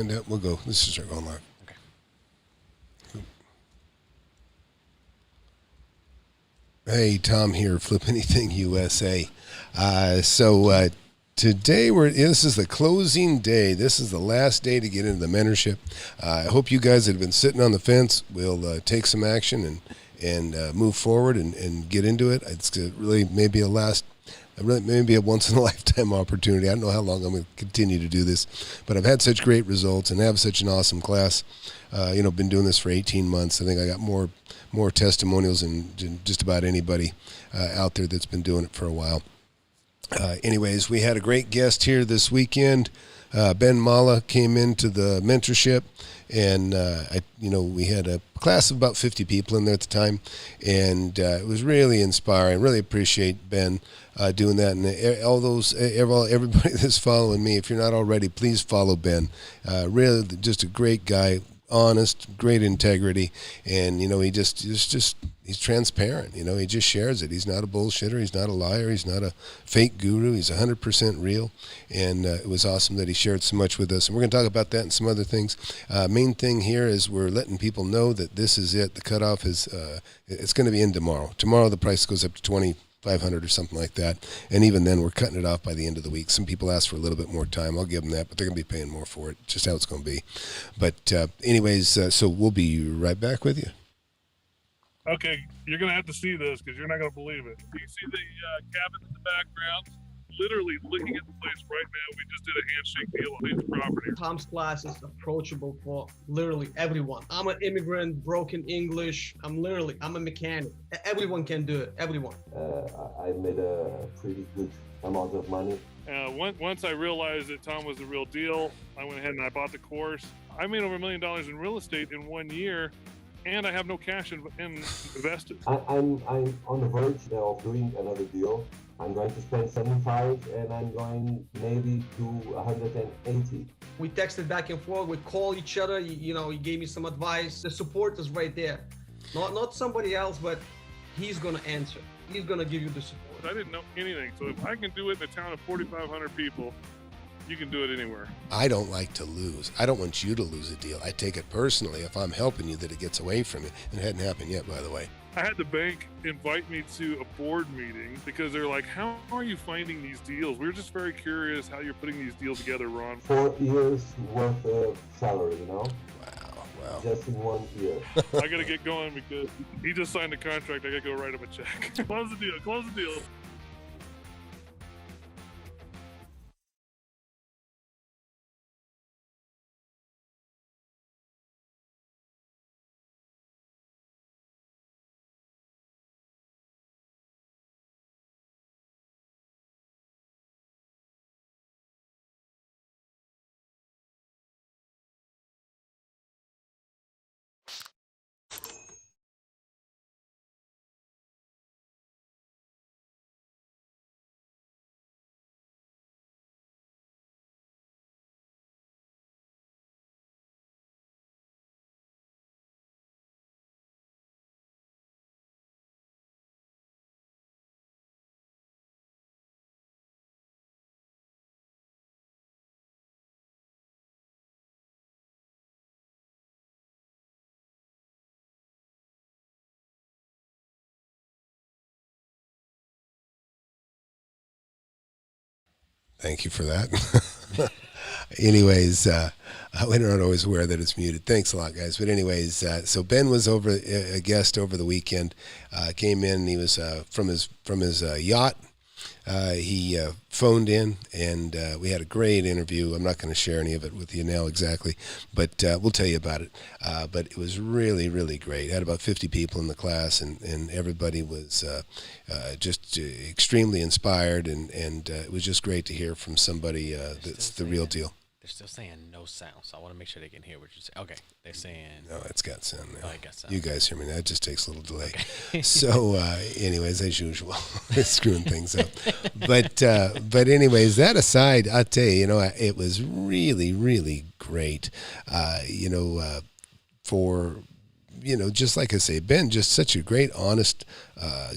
And we'll go. Let's just start going live. Okay. Hey, Tom here, FlipAnythingUSA. Today this is the closing day. This is the last day to get into the mentorship. I hope you guys that have been sitting on the fence will take some action and move forward and get into it. It's really maybe maybe a once-in-a-lifetime opportunity. I don't know how long I'm going to continue to do this, but I've had such great results and have such an awesome class. Been doing this for 18 months. I think I got more testimonials than just about anybody out there that's been doing it for a while. Anyways, we had a great guest here this weekend. Ben Mallah came into the mentorship, and we had a class of about 50 people in there at the time, and it was really inspiring. Really appreciate Ben doing that, and everybody that's following me. If you're not already, please follow Ben. Really, just a great guy. Honest, great integrity, and he's transparent. He just shares it. He's not a bullshitter. He's not a liar. He's not a fake guru. He's 100% real, and it was awesome that he shared so much with us. And we're going to talk about that and some other things. Main thing here is we're letting people know that this is it. The cutoff is it's going to be in tomorrow. Tomorrow the price goes up to $2,500 or something like that, and even then we're cutting it off by the end of the week. Some people ask for a little bit more time. I'll give them that, but they're going to be paying more for it. Just how it's going to be. But anyways, so we'll be right back with you. Okay, you're going to have to see this because you're not going to believe it. You see the cabin in the background? Literally looking at the place right now, we just did a handshake deal on his property. Tom's class is approachable for literally everyone. I'm an immigrant, broken English. I'm a mechanic. Everyone can do it, everyone. I made a pretty good amount of money. Once I realized that Tom was the real deal, I went ahead and I bought the course. I made over $1 million in real estate in 1 year, and I have no cash invested. I'm on the verge of doing another deal. I'm going to spend 75 and I'm going maybe to 180. We texted back and forth, we call each other, he gave me some advice. The support is right there. Not somebody else, but he's gonna answer. He's gonna give you the support. I didn't know anything, so if I can do it in a town of 4,500 people, you can do it anywhere. I don't like to lose. I don't want you to lose a deal. I take it personally if I'm helping you that it gets away from you. It hadn't happened yet, by the way. I had the bank invite me to a board meeting because they're like, how are you finding these deals? We're just very curious how you're putting these deals together, Ron. 4 years worth of salary, Wow. Just in 1 year. I got to get going because he just signed a contract. I got to go write him a check. Close the deal. Thank you for that. Anyways, we're not always aware that it's muted. Thanks a lot, guys. But anyways, so Ben was a guest over the weekend. Came in. He was from his yacht. He phoned in, and we had a great interview. I'm not going to share any of it with you now exactly, but we'll tell you about it. But it was really, really great. Had about 50 people in the class, and everybody was just extremely inspired, and it was just great to hear from somebody that's the real deal. They're still saying no sound, so I want to make sure they can hear what you're saying. Okay, they're saying... No, it's got sound now. Oh, it got sound. You guys hear me now. It just takes a little delay. Okay. So, anyways, as usual, screwing things up. But anyways, that aside, I'll tell you, it was really, really great, for just like I say, Ben, just such a great, honest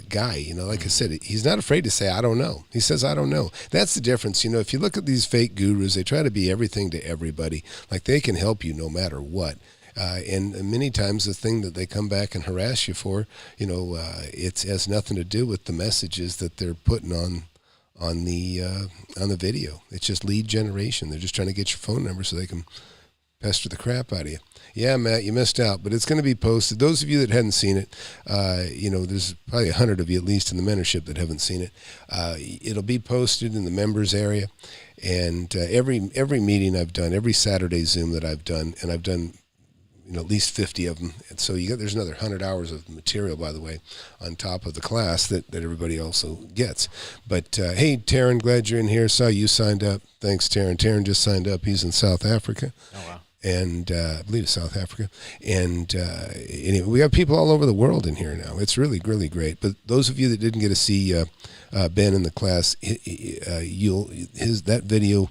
guy. Like I said, he's not afraid to say, I don't know. He says, I don't know. That's the difference. If you look at these fake gurus, they try to be everything to everybody. Like they can help you no matter what. And many times the thing that they come back and harass you for, it has nothing to do with the messages that they're putting on the video. It's just lead generation. They're just trying to get your phone number so they can pester the crap out of you. Yeah, Matt, you missed out, but it's going to be posted. Those of you that hadn't seen it, there's probably 100 of you at least in the mentorship that haven't seen it. It'll be posted in the members area, and every meeting I've done, every Saturday Zoom that I've done, and I've done at least 50 of them. And so there's another 100 hours of material, by the way, on top of the class that everybody also gets. But, hey, Taryn, glad you're in here. Saw you signed up. Thanks, Taryn. Taryn just signed up. He's in South Africa. Oh, wow. And I believe it's South Africa. And anyway, we have people all over the world in here now. It's really, really great. But those of you that didn't get to see Ben in the class, that video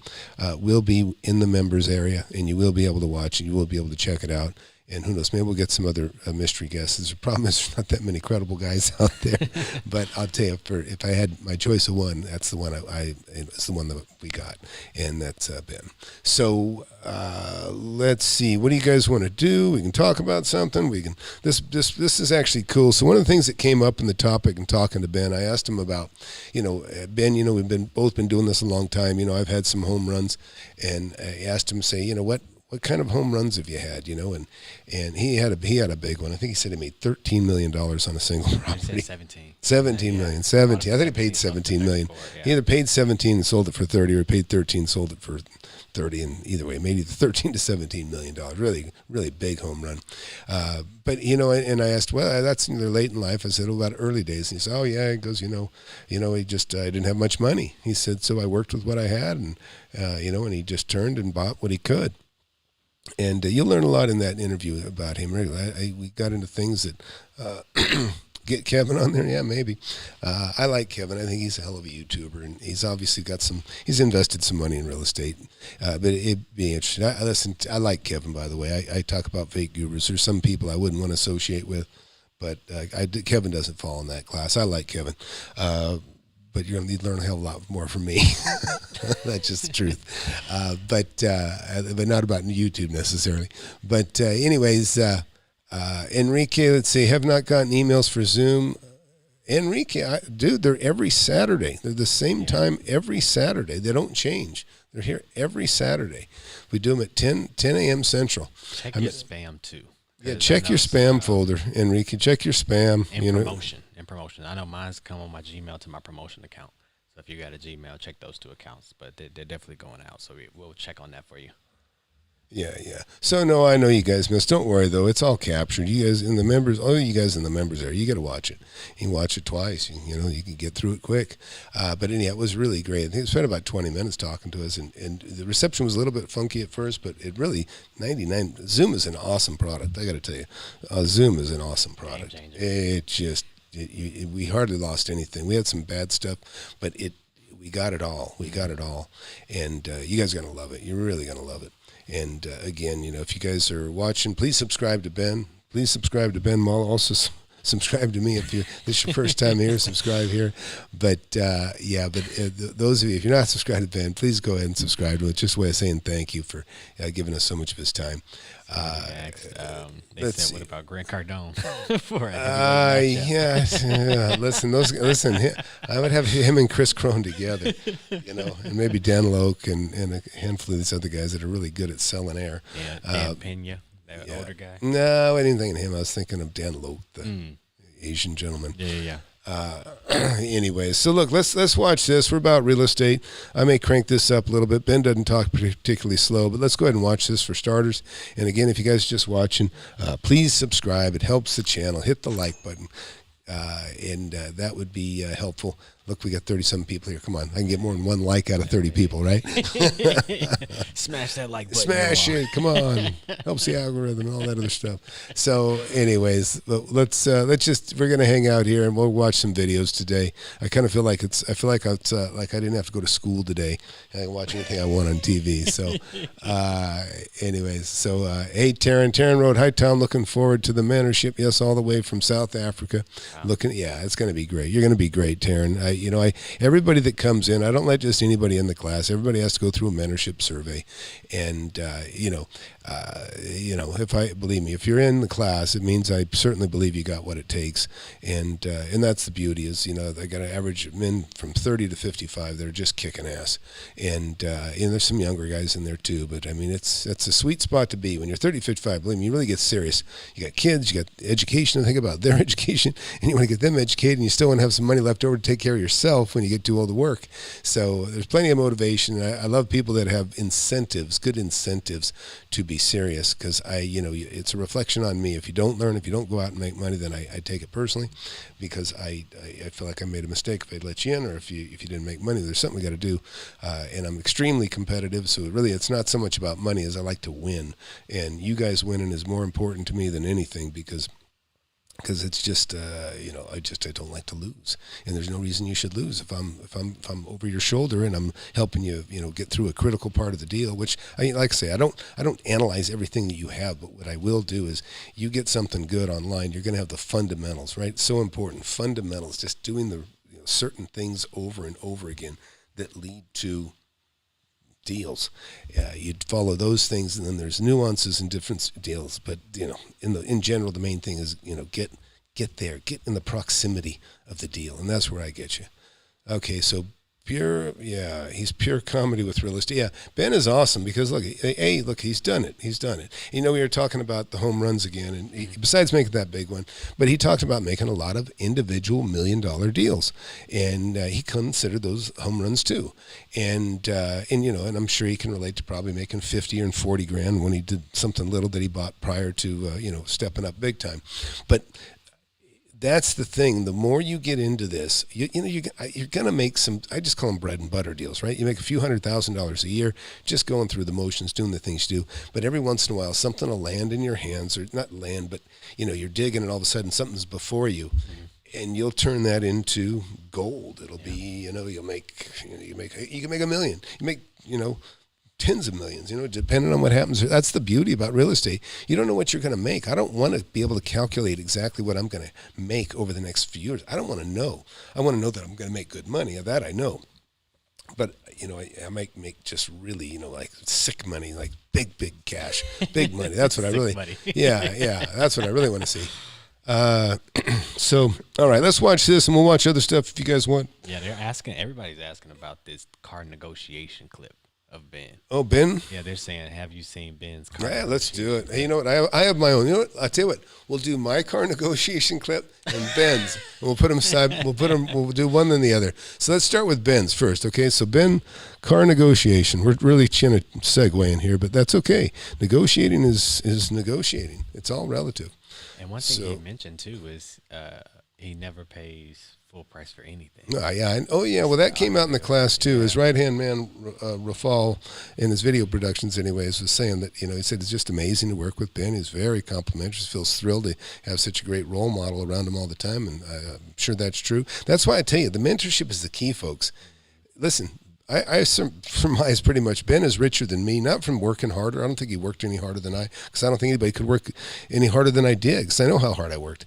will be in the members area, and you will be able to watch it. You will be able to check it out. And who knows, maybe we'll get some other mystery guests. The problem is there's not that many credible guys out there. But I'll tell you, if I had my choice of one, that's the one it's the one that we got, and that's Ben. So let's see. What do you guys want to do? We can talk about something. We can. This is actually cool. So one of the things that came up in the topic and talking to Ben, I asked him about, Ben, we've both been doing this a long time. I've had some home runs, and I asked him, say, what kind of home runs have you had, and he had a big one. I think he said he made $13 million on a single property. 17 million. 17. I think he paid 17 million. He either paid 17 and sold it for 30, or paid 13 and sold it for 30, and either way, made either 13 to 17 million dollars. Really, really big home run. But and I asked, well, that's late in life. I said, what about early days? And he said, oh yeah. He goes, he just I didn't have much money. He said, so I worked with what I had, and and he just turned and bought what he could. And you'll learn a lot in that interview about him. Really, we got into things that get Kevin on there. Yeah, maybe. I like Kevin. I think he's a hell of a YouTuber, and he's obviously he's invested some money in real estate. But it'd be interesting. I like Kevin, by the way. I talk about fake gurus. There's some people I wouldn't want to associate with, but Kevin doesn't fall in that class. I like Kevin. But you're going to need to learn a hell of a lot more from me. That's just the truth. But not about YouTube necessarily. But anyways, Enrique, let's see, have not gotten emails for Zoom. Enrique, dude, they're every Saturday. They're the same time every Saturday. They don't change. They're here every Saturday. We do them at 10 a.m. Central. Check your spam, too. Yeah, check your spam folder, Enrique. Check your spam. Promotion. I know mine's come on my Gmail to my promotion account. So if you got a Gmail, check those two accounts. But they're definitely going out. So we'll check on that for you. Yeah. So, no, I know you guys missed. Don't worry, though. It's all captured. You guys in the members, all you guys in the members there, you got to watch it. You can watch it twice. You can get through it quick. But anyhow, it was really great. I think it spent about 20 minutes talking to us, and the reception was a little bit funky at first, but it really, 99, Zoom is an awesome product. I got to tell you, Zoom is an awesome product. It just, we hardly lost anything. We had some bad stuff, but we got it all. And you guys are going to love it. You're really going to love it. And again, if you guys are watching, please subscribe to Ben. Please subscribe to Ben Mallah. Also subscribe to me if this is your first time here. Subscribe here. But those of you, if you're not subscribed to Ben, please go ahead and subscribe to it. It's just a way of saying thank you for giving us so much of his time. They said, what about Grant Cardone? Listen. I would have him and Chris Crone together, and maybe Dan Loke and a handful of these other guys that are really good at selling air. Yeah, Dan Pena, the older guy. No, I didn't think of him. I was thinking of Dan Loke, the Asian gentleman. Yeah. Anyways, so look, let's watch this. We're about real estate. I may crank this up a little bit. Ben doesn't talk particularly slow, but let's go ahead and watch this for starters. And again, if you guys are just watching, please subscribe. It helps the channel. Hit the like button, and that would be helpful. Look, we got 30-some people here. Come on, I can get more than one like out of 30 people, right? Smash that like button. Smash it! Come on, helps the algorithm and all that other stuff. So, anyways, let's just we're gonna hang out here and we'll watch some videos today. I kind of feel like I feel like it's like I didn't have to go to school today. I can watch anything I want on TV. So, anyways, so hey, Taryn wrote, "Hi Tom, looking forward to the mentorship. Yes, all the way from South Africa. Wow. It's gonna be great. You're gonna be great, Taryn. Everybody that comes in, I don't let just anybody in the class. Everybody has to go through a mentorship survey, and believe me, if you're in the class, it means I certainly believe you got what it takes, and that's the beauty is they got to average men from 30 to 55 that are just kicking ass, and there's some younger guys in there too. But I mean, it's a sweet spot to be when you're 30, 55. Believe me, you really get serious. You got kids, you got education to think about their education, and you want to get them educated, and you still want to have some money left over to take care of yourself when you get too old to work. So there's plenty of motivation. I love people that have incentives, good incentives to be serious, because it's a reflection on me. If you don't learn, if you don't go out and make money, then I take it personally, because I feel like I made a mistake if I let you in, or if you didn't make money. There's something we got to do, and I'm extremely competitive. So really, it's not so much about money as I like to win, and you guys winning is more important to me than anything, because it's just I don't like to lose, and there's no reason you should lose if I'm over your shoulder and I'm helping you get through a critical part of the deal. Which like I say, I don't analyze everything that you have, but what I will do is you get something good online, you're going to have the fundamentals, right? So important, fundamentals, just doing the certain things over and over again that lead to deals. You'd follow those things, and then there's nuances and different deals. But in general, the main thing is get there, get in the proximity of the deal, and that's where I get you. Okay, so he's pure comedy with real estate. Yeah, Ben is awesome because look, he's done it. We were talking about the home runs again, and besides making that big one, but he talked about making a lot of individual $1 million deals, and he considered those home runs too. And I'm sure he can relate to probably making 50 and 40 grand when he did something little that he bought prior to stepping up big time. But that's the thing. The more you get into this, you're going to make some, I just call them bread and butter deals, right? You make a few $100,000 a year just going through the motions, doing the things you do. But every once in a while, something will land in your hands, or not land, but you're digging and all of a sudden something's before you. Mm-hmm. And you'll turn that into gold. It'll be, you can make $1 million. You make, tens of millions, depending on what happens. That's the beauty about real estate. You don't know what you're going to make. I don't want to be able to calculate exactly what I'm going to make over the next few years. I don't want to know. I want to know that I'm going to make good money. That I know. But, I might make just really, like sick money, like big cash, big money. That's what I really, yeah, that's what I really want to see. So, all right, let's watch this, and we'll watch other stuff if you guys want. Yeah, everybody's asking about this car negotiation clip of Ben. Oh, Ben? Yeah, they're saying, have you seen Ben's car? Yeah, let's do it. Hey, you know what? I have my own. You know what? I'll tell you what. We'll do my car negotiation clip and Ben's. And we'll put them side. We'll do one then the other. So let's start with Ben's first, okay? So Ben, car negotiation. We're really trying to segue in here, but that's okay. Negotiating is negotiating. It's all relative. And one thing he mentioned too is he never pays full price for anything. Well, that came out in the class too. His right-hand man, Rafal, in his video productions anyways, was saying that, he said it's just amazing to work with Ben. He's very complimentary. Feels thrilled to have such a great role model around him all the time, and I'm sure that's true. That's why I tell you, the mentorship is the key, folks. Listen, I surmise pretty much Ben is richer than me, not from working harder. I don't think he worked any harder than I, because I don't think anybody could work any harder than I did, because I know how hard I worked.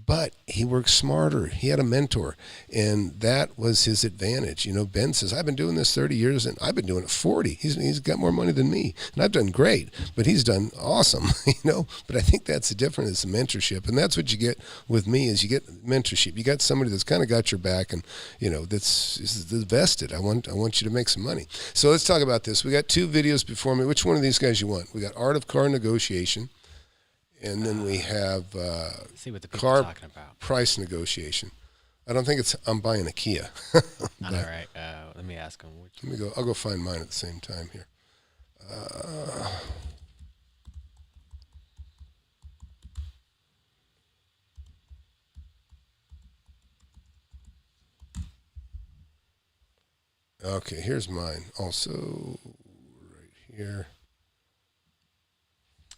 But he worked smarter. He had a mentor, and that was his advantage. Ben says, I've been doing this 30 years, and I've been doing it 40. He's got more money than me, and I've done great, but he's done awesome, But I think that's the difference, is the mentorship, and that's what you get with me, is you get mentorship. You got somebody that's kind of got your back, and, that's vested. I want you to make some money. So let's talk about this. We got 2 videos before me. Which one of these guys you want? We got Art of Car Negotiation. And then we have see what the car talking about. Price negotiation. I don't think it's I'm buying a Kia. All right. Let me ask him. Let me go. I'll go find mine at the same time here. Okay, here's mine. Also, right here.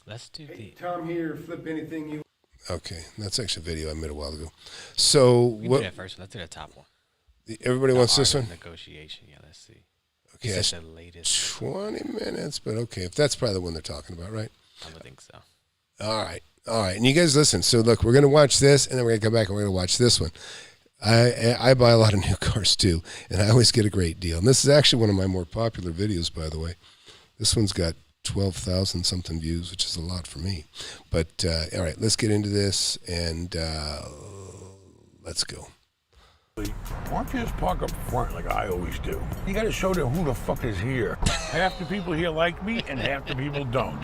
Let's do the. Tom here, Flip Anything You. Okay, that's actually a video I made a while ago. So We what? do that first. Let's do the top one. Everybody wants this Art one. of Negotiation. Yeah, let's see. Okay, Is that's that the latest? 20 minutes, but okay, if that's probably the one they're talking about, right? I would think so. All right, and you guys listen. So look, we're gonna watch this, and then we're gonna come back and we're gonna watch this one. I buy a lot of new cars too, and I always get a great deal. And this is actually one of my more popular videos, by the way. This one's got 12,000 something views, which is a lot for me. But all right, let's get into this, and let's go. Why don't you just park up front like I always do? You gotta show them who the fuck is here. Half the people here like me and half the people don't.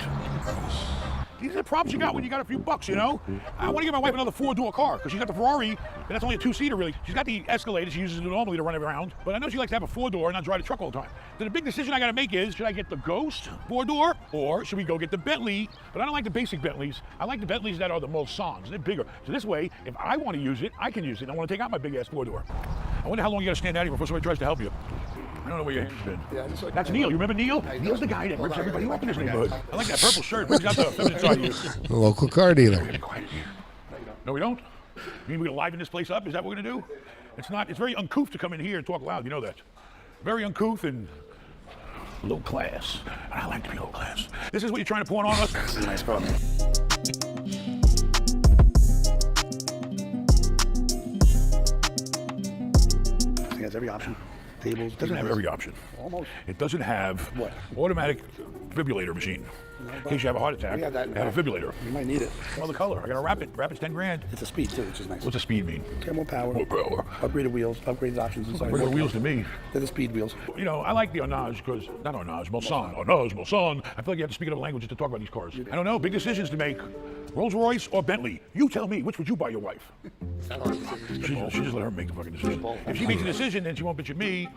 These are the problems you got when you got a few bucks, you know? I want to get my wife another 4-door car because she's got the Ferrari, and that's only a 2-seater really. She's got the Escalade, she uses it normally to run around, but I know she likes to have a 4-door and not drive the truck all the time. So the big decision I got to make is, should I get the Ghost 4-door or should we go get the Bentley? But I don't like the basic Bentleys. I like the Bentleys that are the Mulsannes. They're bigger. So this way, if I want to use it, I can use it. I want to take out my big ass 4-door. I wonder how long you got to stand out here before somebody tries to help you. I don't know where your hand's been. Yeah, just like That's Neil. You remember Neil? Neil's the guy that rips everybody off in this neighborhood. I like that purple shirt. Brings out the feminine side of you. The local car dealer. Be quiet here. No, we don't. You mean we're gonna liven this place up? Is that what we're gonna do? It's not. It's very uncouth to come in here and talk loud. You know that. Very uncouth and low class. I like to be low class. This is what you're trying to pawn on us. This is a nice car, man. It has every option. Tables. It doesn't have every option. Almost. It doesn't have What? automatic defibrillator machine. In case you have a heart attack, We have that. have a defibrillator. You might need it. Well, the color. I got a Rapid. Rapid's 10 grand. It's a speed too, which is nice. What's the speed mean? Okay, more power. More power. Upgraded wheels. Upgraded options inside. Regular wheels to me. They're the speed wheels. You know, I like the Arnage because, not Arnage, Mulsanne. Arnage, Mulsanne. I feel like you have to speak another language just to talk about these cars. I don't know, big decisions to make. Rolls Royce or Bentley? You tell me, which would you buy your wife? She just let her make the fucking decision. If she makes a decision, then she won't bitch at me.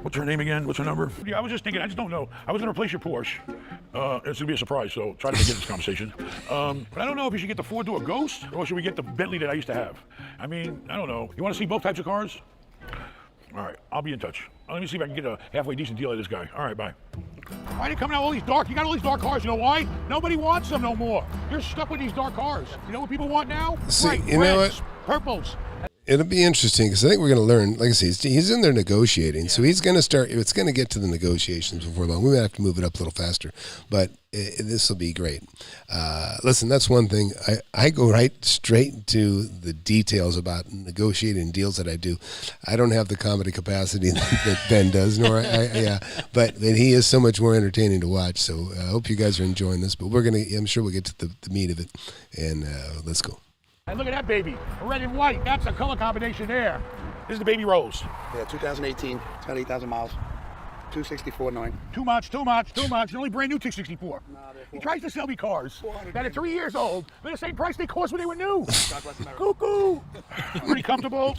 What's her name again? What's her number? Yeah, I was just thinking, I just don't know. I was going to replace your Porsche. It's going to be a surprise, so try to forget this conversation. But I don't know if you should get the 4-door Ghost or should we get the Bentley that I used to have? I mean, I don't know. You want to see both types of cars? All right, I'll be in touch. Let me see if I can get a halfway decent deal at this guy. All right, bye. Why are you coming out all these dark? You got all these dark cars. You know why? Nobody wants them no more. You're stuck with these dark cars. You know what people want now? See, Right, you know reds, what? purples. It'll be interesting because I think we're going to learn. Like I say, he's in there negotiating, so he's going to start. It's going to get to the negotiations before long. We might have to move it up a little faster, but this will be great. Listen, that's one thing. I go right straight to the details about negotiating deals that I do. I don't have the comedy capacity that Ben does, nor but he is so much more entertaining to watch. So I hope you guys are enjoying this. But I'm sure we'll get to the meat of it, and let's go. And look at that baby, red and white. That's a color combination there. This is the baby Rose. Yeah, 2018. It's got 8,000 miles. 264.9. Too much. It's only brand new 264. He tries to sell me cars that are 3 years old. They're the same price they cost when they were new. Cuckoo. Pretty comfortable.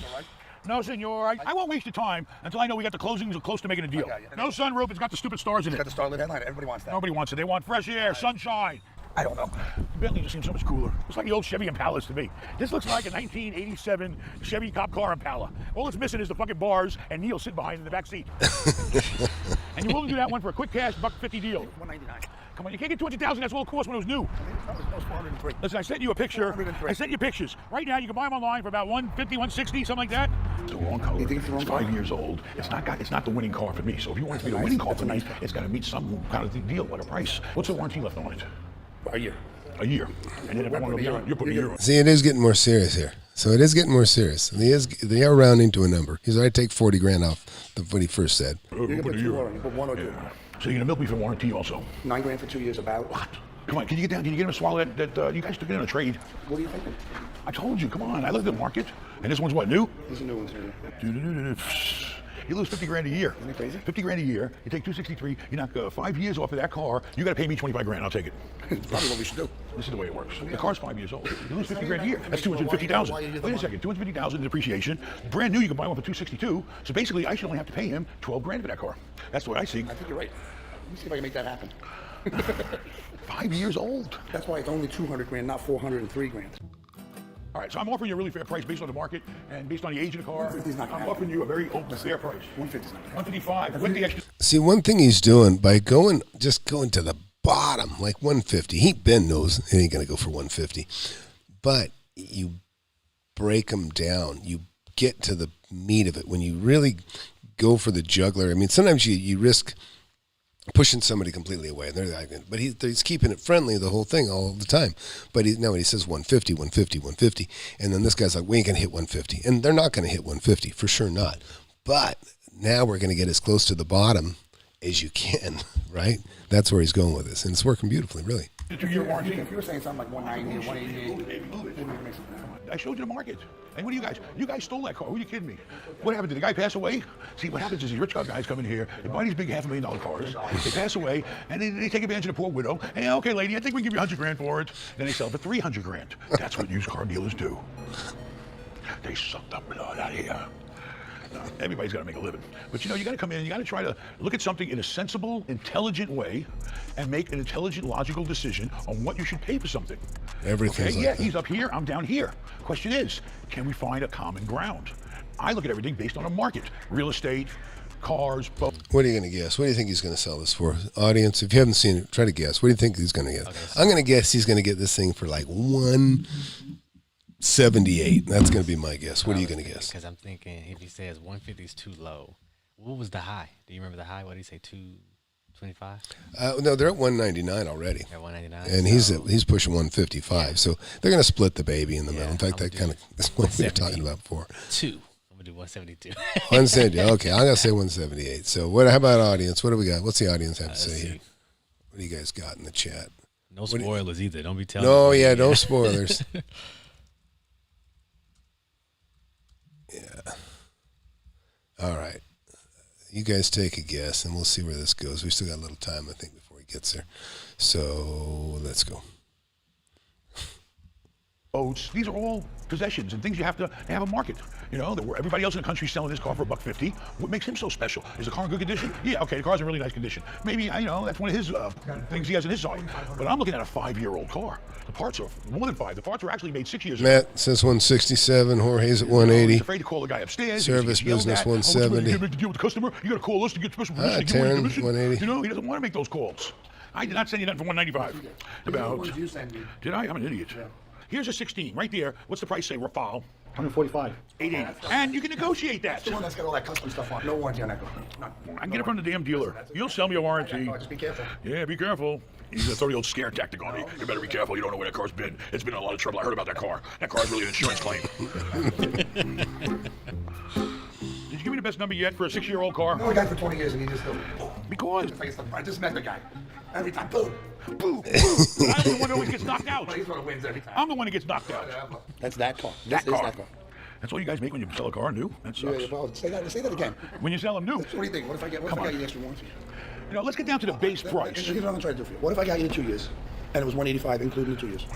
No, senor. I won't waste your time until I know we got the closings or close to making a deal. No sunroof. It's got the stupid stars in It's it. got the Starlit headline. Everybody wants that. Nobody wants it. They want fresh air, sunshine. I don't know. Bentley just seems so much cooler. It's like the old Chevy Impalas to me. This looks like a 1987 Chevy cop car Impala. All it's missing is the fucking bars and Neil sitting behind in the back seat. And you're willing to do that one for a quick cash $150 deal. 199. Come on, you can't get 200,000. That's what it cost when it was new. That was 403. Listen, I sent you a picture. 403. I sent you pictures. Right now, you can buy them online for about 150, 160, something like that. It's the wrong color. You think it's the wrong color? 5 years old. It's not the winning car for me. So if you want it to be the winning car for me, it's got to meet some kind of deal, like a price. What's the warranty left on it? A year. A year. And then if I want to go beyond, you're putting a year on. See, it is getting more serious here. So it is getting more serious. They are rounding to a number. He's already take 40 grand off what he first said. You can put 2 on. You put 1 or 2. Yeah. So you're gonna milk me for warranty also? 9 grand for 2 years about. What? Come on, can you get down? Can you get him to swallow that? You guys took it in a trade. What are you thinking? I told you. Come on. I looked at the market, and this one's what, new? These are new ones here. You lose 50 grand a year. Isn't that crazy? 50 grand a year. You take 263. You knock 5 years off of that car. You got to pay me 25 grand. I'll take it. It's probably what we should do. This is the way it works. The car's 5 years old. You lose 50 grand a year. That's 250,000. Wait a second. 250,000 in depreciation. Brand new. You can buy one for 262. So basically, I should only have to pay him 12 grand for that car. That's the way I see. I think you're right. Let me see if I can make that happen. 5 years old. That's why it's only 200 grand, not 403 grand. All right, so I'm offering you a really fair price based on the market and based on the age of the car. I'm offering you a very open, fair price. 155 with the extra. See, one thing he's doing by just going to the bottom, like 150. Ben knows he ain't gonna go for 150, but you break them down. You get to the meat of it when you really go for the juggler. I mean, sometimes you risk pushing somebody completely away, but he's keeping it friendly the whole thing all the time. But he says 150, 150, 150, and then this guy's like, we ain't gonna hit 150, and they're not gonna hit 150 for sure, not. But now we're gonna get as close to the bottom as you can, right? That's where he's going with this, and it's working beautifully, really. 2-year warranty. If you were saying something like 190 or 188, I showed you the market. And what do you guys? You guys stole that car. Who are you kidding me? What happened? Did the guy pass away? See, what happens is these rich guys come in here, they buy these big $500,000 cars, they pass away, and they take advantage of the poor widow. Hey, okay, lady, I think we can give you $100,000 for it. Then they sell it for $300,000. That's what used car dealers do. They suck the blood out of here. Everybody's got to make a living. But you got to come in and you got to try to look at something in a sensible, intelligent way and make an intelligent, logical decision on what you should pay for something. Everything's okay? like that. He's up here, I'm down here. Question is, can we find a common ground? I look at everything based on a market. Real estate, cars, both. What are you going to guess? What do you think he's going to sell this for? Audience, if you haven't seen it, try to guess. What do you think he's going to get? I'm going to guess he's going to get this thing for like 178. That's going to be my guess. What are you going to guess? Because I'm thinking if he says 150 is too low, what was the high? Do you remember the high? What did he say, 225? No, they're at 199 already. At 199? And he's pushing 155. Yeah. So they're going to split the baby in the middle. In fact, that kind of is what we were talking about before. I'm going to do 172. 170. Okay, I'm going to say 178. So how about audience? What do we got? What's the audience have to say here? What do you guys got in the chat? No spoilers either. Don't be telling me. No, yeah, no spoilers. Yeah. All right. You guys take a guess, and we'll see where this goes. We still got a little time, I think, before he gets there. So let's go. These are all possessions and things you have to have a market. Everybody else in the country is selling this car for $150. What makes him so special? Is the car in good condition? Yeah, okay, the car's in really nice condition. Maybe, that's one of his things he has in his side. But I'm looking at a 5-year-old car. The parts are more than 5. The parts were actually made 6 years ago. Matt says 167. Jorge's at 180. He's afraid to call the guy upstairs. Service business 170. You deal with the customer. You got to call us to get special permission. Taryn, 180. He doesn't want to make those calls. I did not send you nothing for 195. What did you send me? Did I? I'm an idiot. Yeah. Here's a 16 right there. What's the price say, Rafale? 145. 880. And you can negotiate that. That's the one that's got all that custom stuff on. No warranty on that car. I can get it from the damn dealer. You'll sell me a warranty. Just be careful. Yeah, be careful. He's gonna throw the old scare tactic on me. You better be careful. You don't know where that car's been. It's been in a lot of trouble. I heard about that car. That car's really an insurance claim. Did you give me the best number yet for a 6-year-old car? No, I got it for 20 years and he just still. Because I just met the guy. Every time, boom. Boo! Boo! I'm the one that always gets knocked out. But he's the one that wins every time. I'm the one that gets knocked out. That's that car. That car. That's all you guys make when you sell a car new? That sucks. Yeah, well, say that again. When you sell them new. What do you think? What if I get the extra warranty? Let's get down to the base price. Here's what I'm trying to do for you. What if I got you in 2 years? And it was 185, including the 2 years.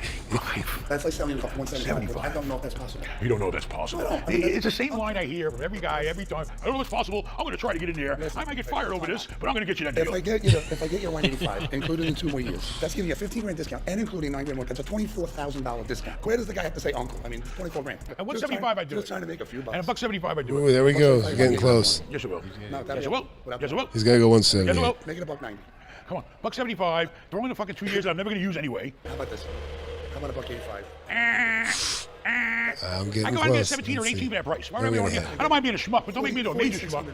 That's like selling you a car for 175. I don't know if that's possible. You don't know if that's possible. It's the same line I hear from every guy every time. I don't know if it's possible. I'm going to try to get in there. I might get fired over this, but I'm going to get you that deal. If I get you 185, including in 2 more years, that's giving you a $15,000 discount and including $9,000 more. That's a $24,000 discount. Where does the guy have to say uncle? I mean, $24,000. At 175, I do it. Just trying to make a few bucks. And $175, I do it. Ooh, there we go. He's getting close. Yes, I will. No, yes, I will. Yes, I will. He's got to go 170. Yes, I will. Make it $190. Come on, $175. Throw in the fucking 2 years that I'm never going to use anyway. How about this? How about $185? I'm getting I go out and get 17 or 18 for that price. I don't mind being a schmuck, but don't make me into a major schmuck.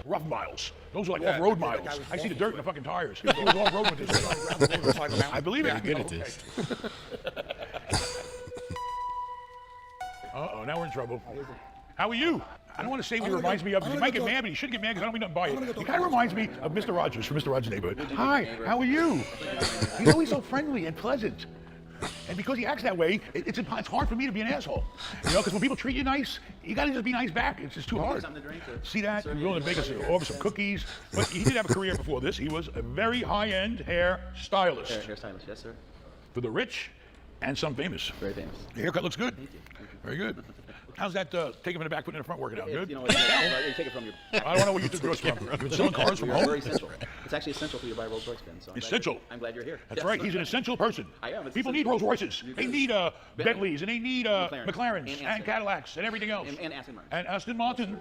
Rough miles. Those are like off-road miles. I see the dirt in the fucking tires. He was off-road with this. I believe it. You're good at this. Uh-oh, now we're in trouble. How are you? I don't want to say what he reminds me of, because he might get mad, but he shouldn't get mad because I don't mean nothing by it. He kind of reminds me of Mr. Rogers from Mr. Rogers' Neighborhood. Hi, how are you? He's always so friendly and pleasant. And because he acts that way, it's hard for me to be an asshole. Because when people treat you nice, you got to just be nice back. It's just too hard. See that? He's willing to make us over some cookies. But he did have a career before this. He was a very high-end hair stylist. Hair stylist, yes, sir. For the rich and some famous. Very famous. The haircut looks good. Thank you. Very good. How's that take him in the back, put him in the front, working out? Good? You take it from your... I don't know where you took yours from. You've been selling cars from home? Very essential. It's actually essential for you to buy a Rolls Royce, Ben. So Essential. I'm glad you're here. That's right. He's an essential person. I am. People need Rolls Royces. They need Bentleys, and they need McLarens and Cadillacs and everything else. And Aston Martin. And Aston Martin.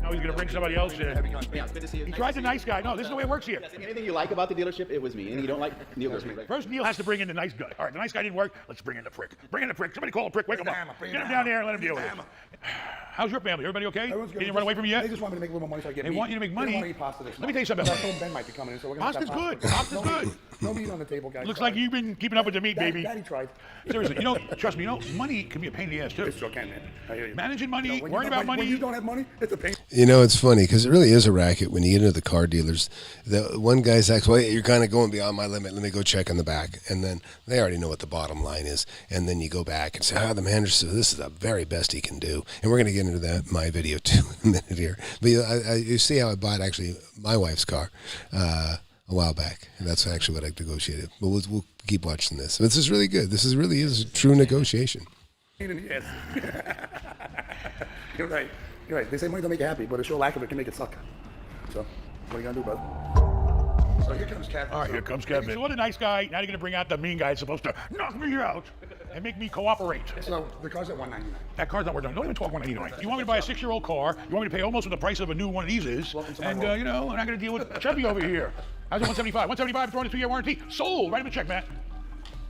Now he's going to bring somebody else in. Yeah, it's good to see you. He tried the nice guy. No, this is the way it works here. Yes, anything you like about the dealership, it was me. Anything you don't like, Neil goes me. First, Neil has to bring in the nice guy. All right, the nice guy didn't work. Let's bring in the prick. Bring in the prick. Somebody call a prick. Wake him up. Get him down there and let him deal with it. How's your family? Everybody okay? They didn't run away from you yet? They just want me to make a little more money so I get They meat. want you to make money? They want to eat pasta this Let me tell you something. I told Ben might be coming in, so we're going to Pasta's good. Pasta's good. No meat on the table, guys. Looks like you've been keeping up with the meat, baby. Daddy tried. Seriously, trust me, money can be a pain in the ass, too. It sure can, man. I hear you. Managing money, When worrying about money. When you don't have money, it's a pain. It's funny because it really is a racket when you get into the car dealers. The one guy's like, well, you're kind of going beyond my limit. Let me go check on the back. And then they already know what the bottom line is. And then you go back and say, the manager says this is the very best he can do. And we're going to get into that my video too in a minute here. But you see how I bought actually my wife's car a while back. And that's actually what I negotiated. But we'll keep watching this. This is really good. This is really is a true negotiation. Yes. You're right. You're right. They say money don't make you happy, but a sure lack of it can make it suck. So, what are you gonna do, bud? So here comes Kevin. All right, here comes Kevin. So what a nice guy. Now you're gonna bring out the mean guy that's supposed to knock me out and make me cooperate. So the car's at $199. That car's not worth it. Don't even talk $199. You want me to buy a 6-year-old car? You want me to pay almost what the price of a new one of these is? And I'm not gonna deal with Chubby over here. How's it 175? 175. Throwing a 2-year warranty. Sold. Write him a check, Matt.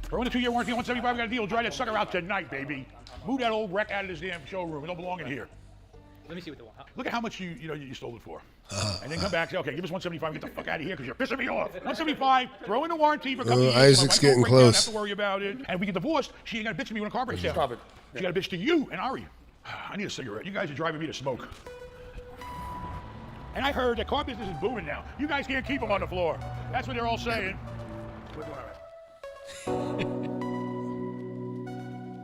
Throwing a 2-year warranty. 175. We got a deal. Dry that sucker out tonight, baby. Move that old wreck out of this damn showroom. It don't belong in here. Let me see what they want. Look at how much you stole it for. And then come back and say, okay, give us 175 and get the fuck out of here because you're pissing me off. 175, throw in the warranty for a couple years. Isaac's getting close. I don't have to worry about it. And if we get divorced, she ain't got to bitch to me when a car breaks down. Stop it. She got to bitch to you and Ari. I need a cigarette. You guys are driving me to smoke. And I heard that car business is booming now. You guys can't keep them on the floor. That's what they're all saying.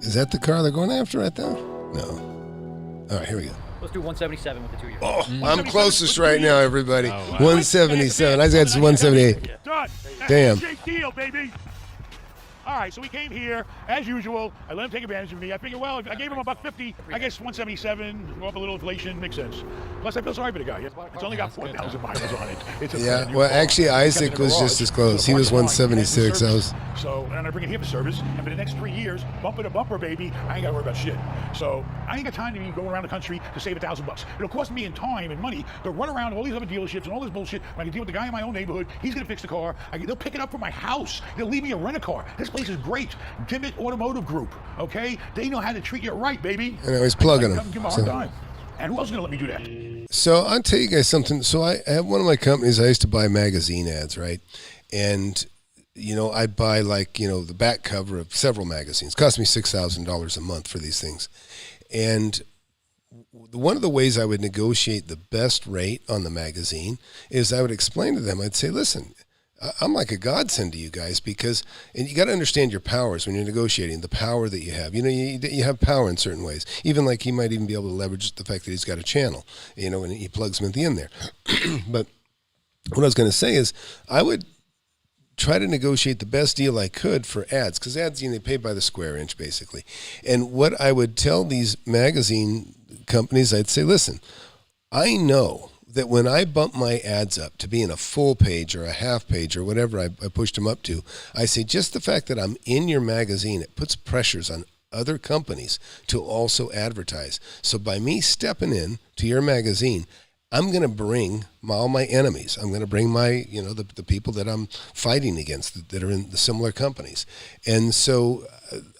Is that the car they're going after right there? No. All right, here we go. Let's do 177 with the 2-year. Oh, I'm closest right now, everybody. 177. I got 178. Done. Damn. Big deal, baby. All right, so we came here, as usual. I let him take advantage of me. I figured, well, I gave him $150. I guess 177, go up a little inflation, makes sense. Plus, I feel sorry for the guy. It's only got 4,000 miles on it. It's Yeah, well, actually, Isaac was just as close. He was 176. So, and I'm bringing him for service. And for the next 3 years, bumper to bumper, baby, I ain't got to worry about shit. So, I ain't got time to be going around the country to save $1,000. It'll cost me in time and money to run around all these other dealerships and all this bullshit. When I can deal with the guy in my own neighborhood, he's going to fix the car. They'll pick it up from my house. They'll leave me a rent-a-car. This place is great. Dimmitt Automotive Group, okay? They know how to treat you right, baby. And I was plugging them. Give them a hard time. And who else is going to let me do that? So I'll tell you guys something. So I have one of my companies, I used to buy magazine ads, right? And, I'd buy the back cover of several magazines. It cost me $6,000 a month for these things. And one of the ways I would negotiate the best rate on the magazine is I would explain to them, I'd say, listen, I'm like a godsend to you guys and you got to understand your powers when you're negotiating, the power that you have. You have power in certain ways. Even like he might even be able to leverage the fact that he's got a channel, and he plugs them at the end there. But what I was going to say is I would try to negotiate the best deal I could for ads because ads, they pay by the square inch basically. And what I would tell these magazine companies, I'd say, listen, I know that when I bump my ads up to being a full page or a half page or whatever I pushed them up to, I say just the fact that I'm in your magazine, it puts pressures on other companies to also advertise. So by me stepping in to your magazine, I'm going to bring all my enemies. I'm going to bring my, the people that I'm fighting against that are in the similar companies. And so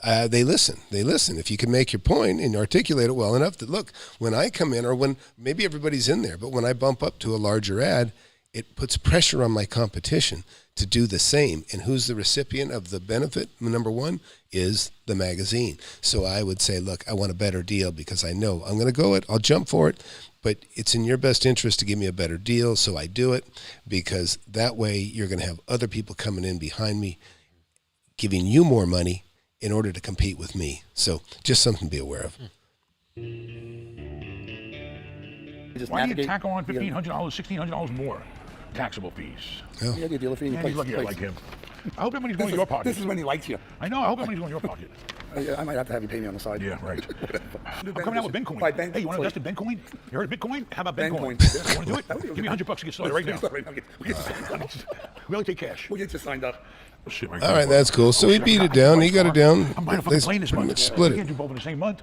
they listen. They listen. If you can make your point and articulate it well enough that, look, when I come in or when maybe everybody's in there, but when I bump up to a larger ad, it puts pressure on my competition to do the same. And who's the recipient of the benefit? Number one is the magazine. So I would say, look, I want a better deal because I know I'm going to go it. I'll jump for it. But it's in your best interest to give me a better deal, so I do it because that way you're going to have other people coming in behind me giving you more money in order to compete with me. So just something to be aware of. Why do you tack on $1,500, $1,600 more taxable fees? Yeah, you deal with He's lucky I like him. I hope that money's going to your pocket. This is when he likes you. I know. I hope that money's going to your pocket. I might have to have you pay me on the side. Yeah, right. I'm coming out with Bitcoin. By Ben, hey, you want to invest in Bitcoin? You heard of Bitcoin? How about Bitcoin? Bitcoin. You want to do it? Give me $100 to get started right now. We only take cash. We'll get you signed up. Oh, shit, All right, that's cool. So he beat it down. He got it down. I'm buying a fucking plane this month. Split You can't it. do both in the same month.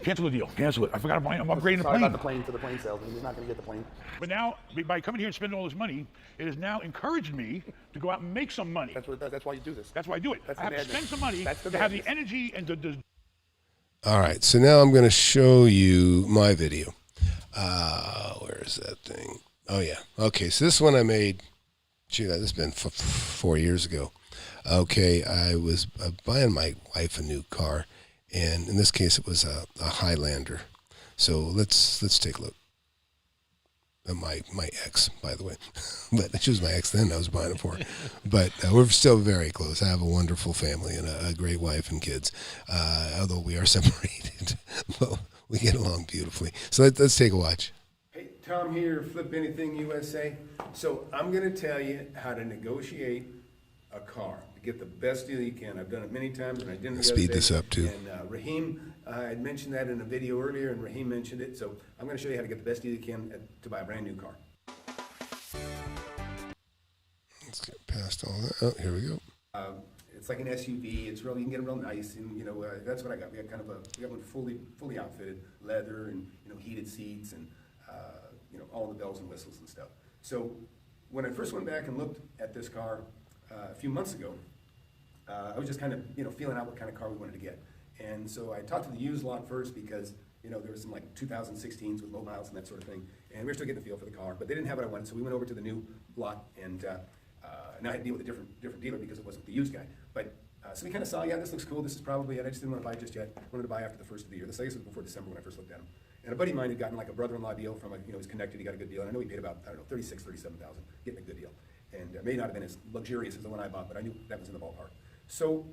Cancel the deal. Cancel it. I forgot I'm upgrading the Sorry plane. about the plane to the plane salesman. He's not going to get the plane. But now, by coming here and spending all this money, it has now encouraged me to go out and make some money. That's why you do this. That's why I do it. That's I have the to spend madness. some money That's the to have the madness. energy and the All right, so now I'm going to show you my video. Where is that thing? Oh, yeah. Okay, so this one I made, gee, this has been 4 years ago. Okay, I was buying my wife a new car, and in this case it was a Highlander. So let's take a look. My ex, by the way, but she was my ex then. I was buying it for her, but we're still very close. I have a wonderful family and a great wife and kids. Although we are separated, well, we get along beautifully. So let's take a watch. Hey, Tom here, FlipAnythingUSA. So I'm going to tell you how to negotiate a car to get the best deal you can. I've done it many times, and I didn't. Speed this up too. And Raheem, I had mentioned that in a video earlier, and Raheem mentioned it. So I'm going to show you how to get the best deal you can to buy a brand new car. Let's get past all that. Oh, here we go. It's like an SUV. It's real. You can get it real nice, and that's what I got. We got we got one fully outfitted, leather, and heated seats, and all the bells and whistles and stuff. So when I first went back and looked at this car a few months ago, I was just kind of feeling out what kind of car we wanted to get. And so I talked to the used lot first because there was some like 2016s with low miles and that sort of thing, and we were still getting a feel for the car, but they didn't have what I wanted. So we went over to the new lot, and now I had to deal with a different dealer because it wasn't the used guy. But so we kind of saw, yeah, this looks cool. This is probably it. I just didn't want to buy it just yet. I wanted to buy after the first of the year. This I guess was before December when I first looked at him. And a buddy of mine had gotten like a brother-in-law deal from he's connected. He got a good deal, and I know he paid about $37,000, getting a good deal. And it may not have been as luxurious as the one I bought, but I knew that was in the ballpark. So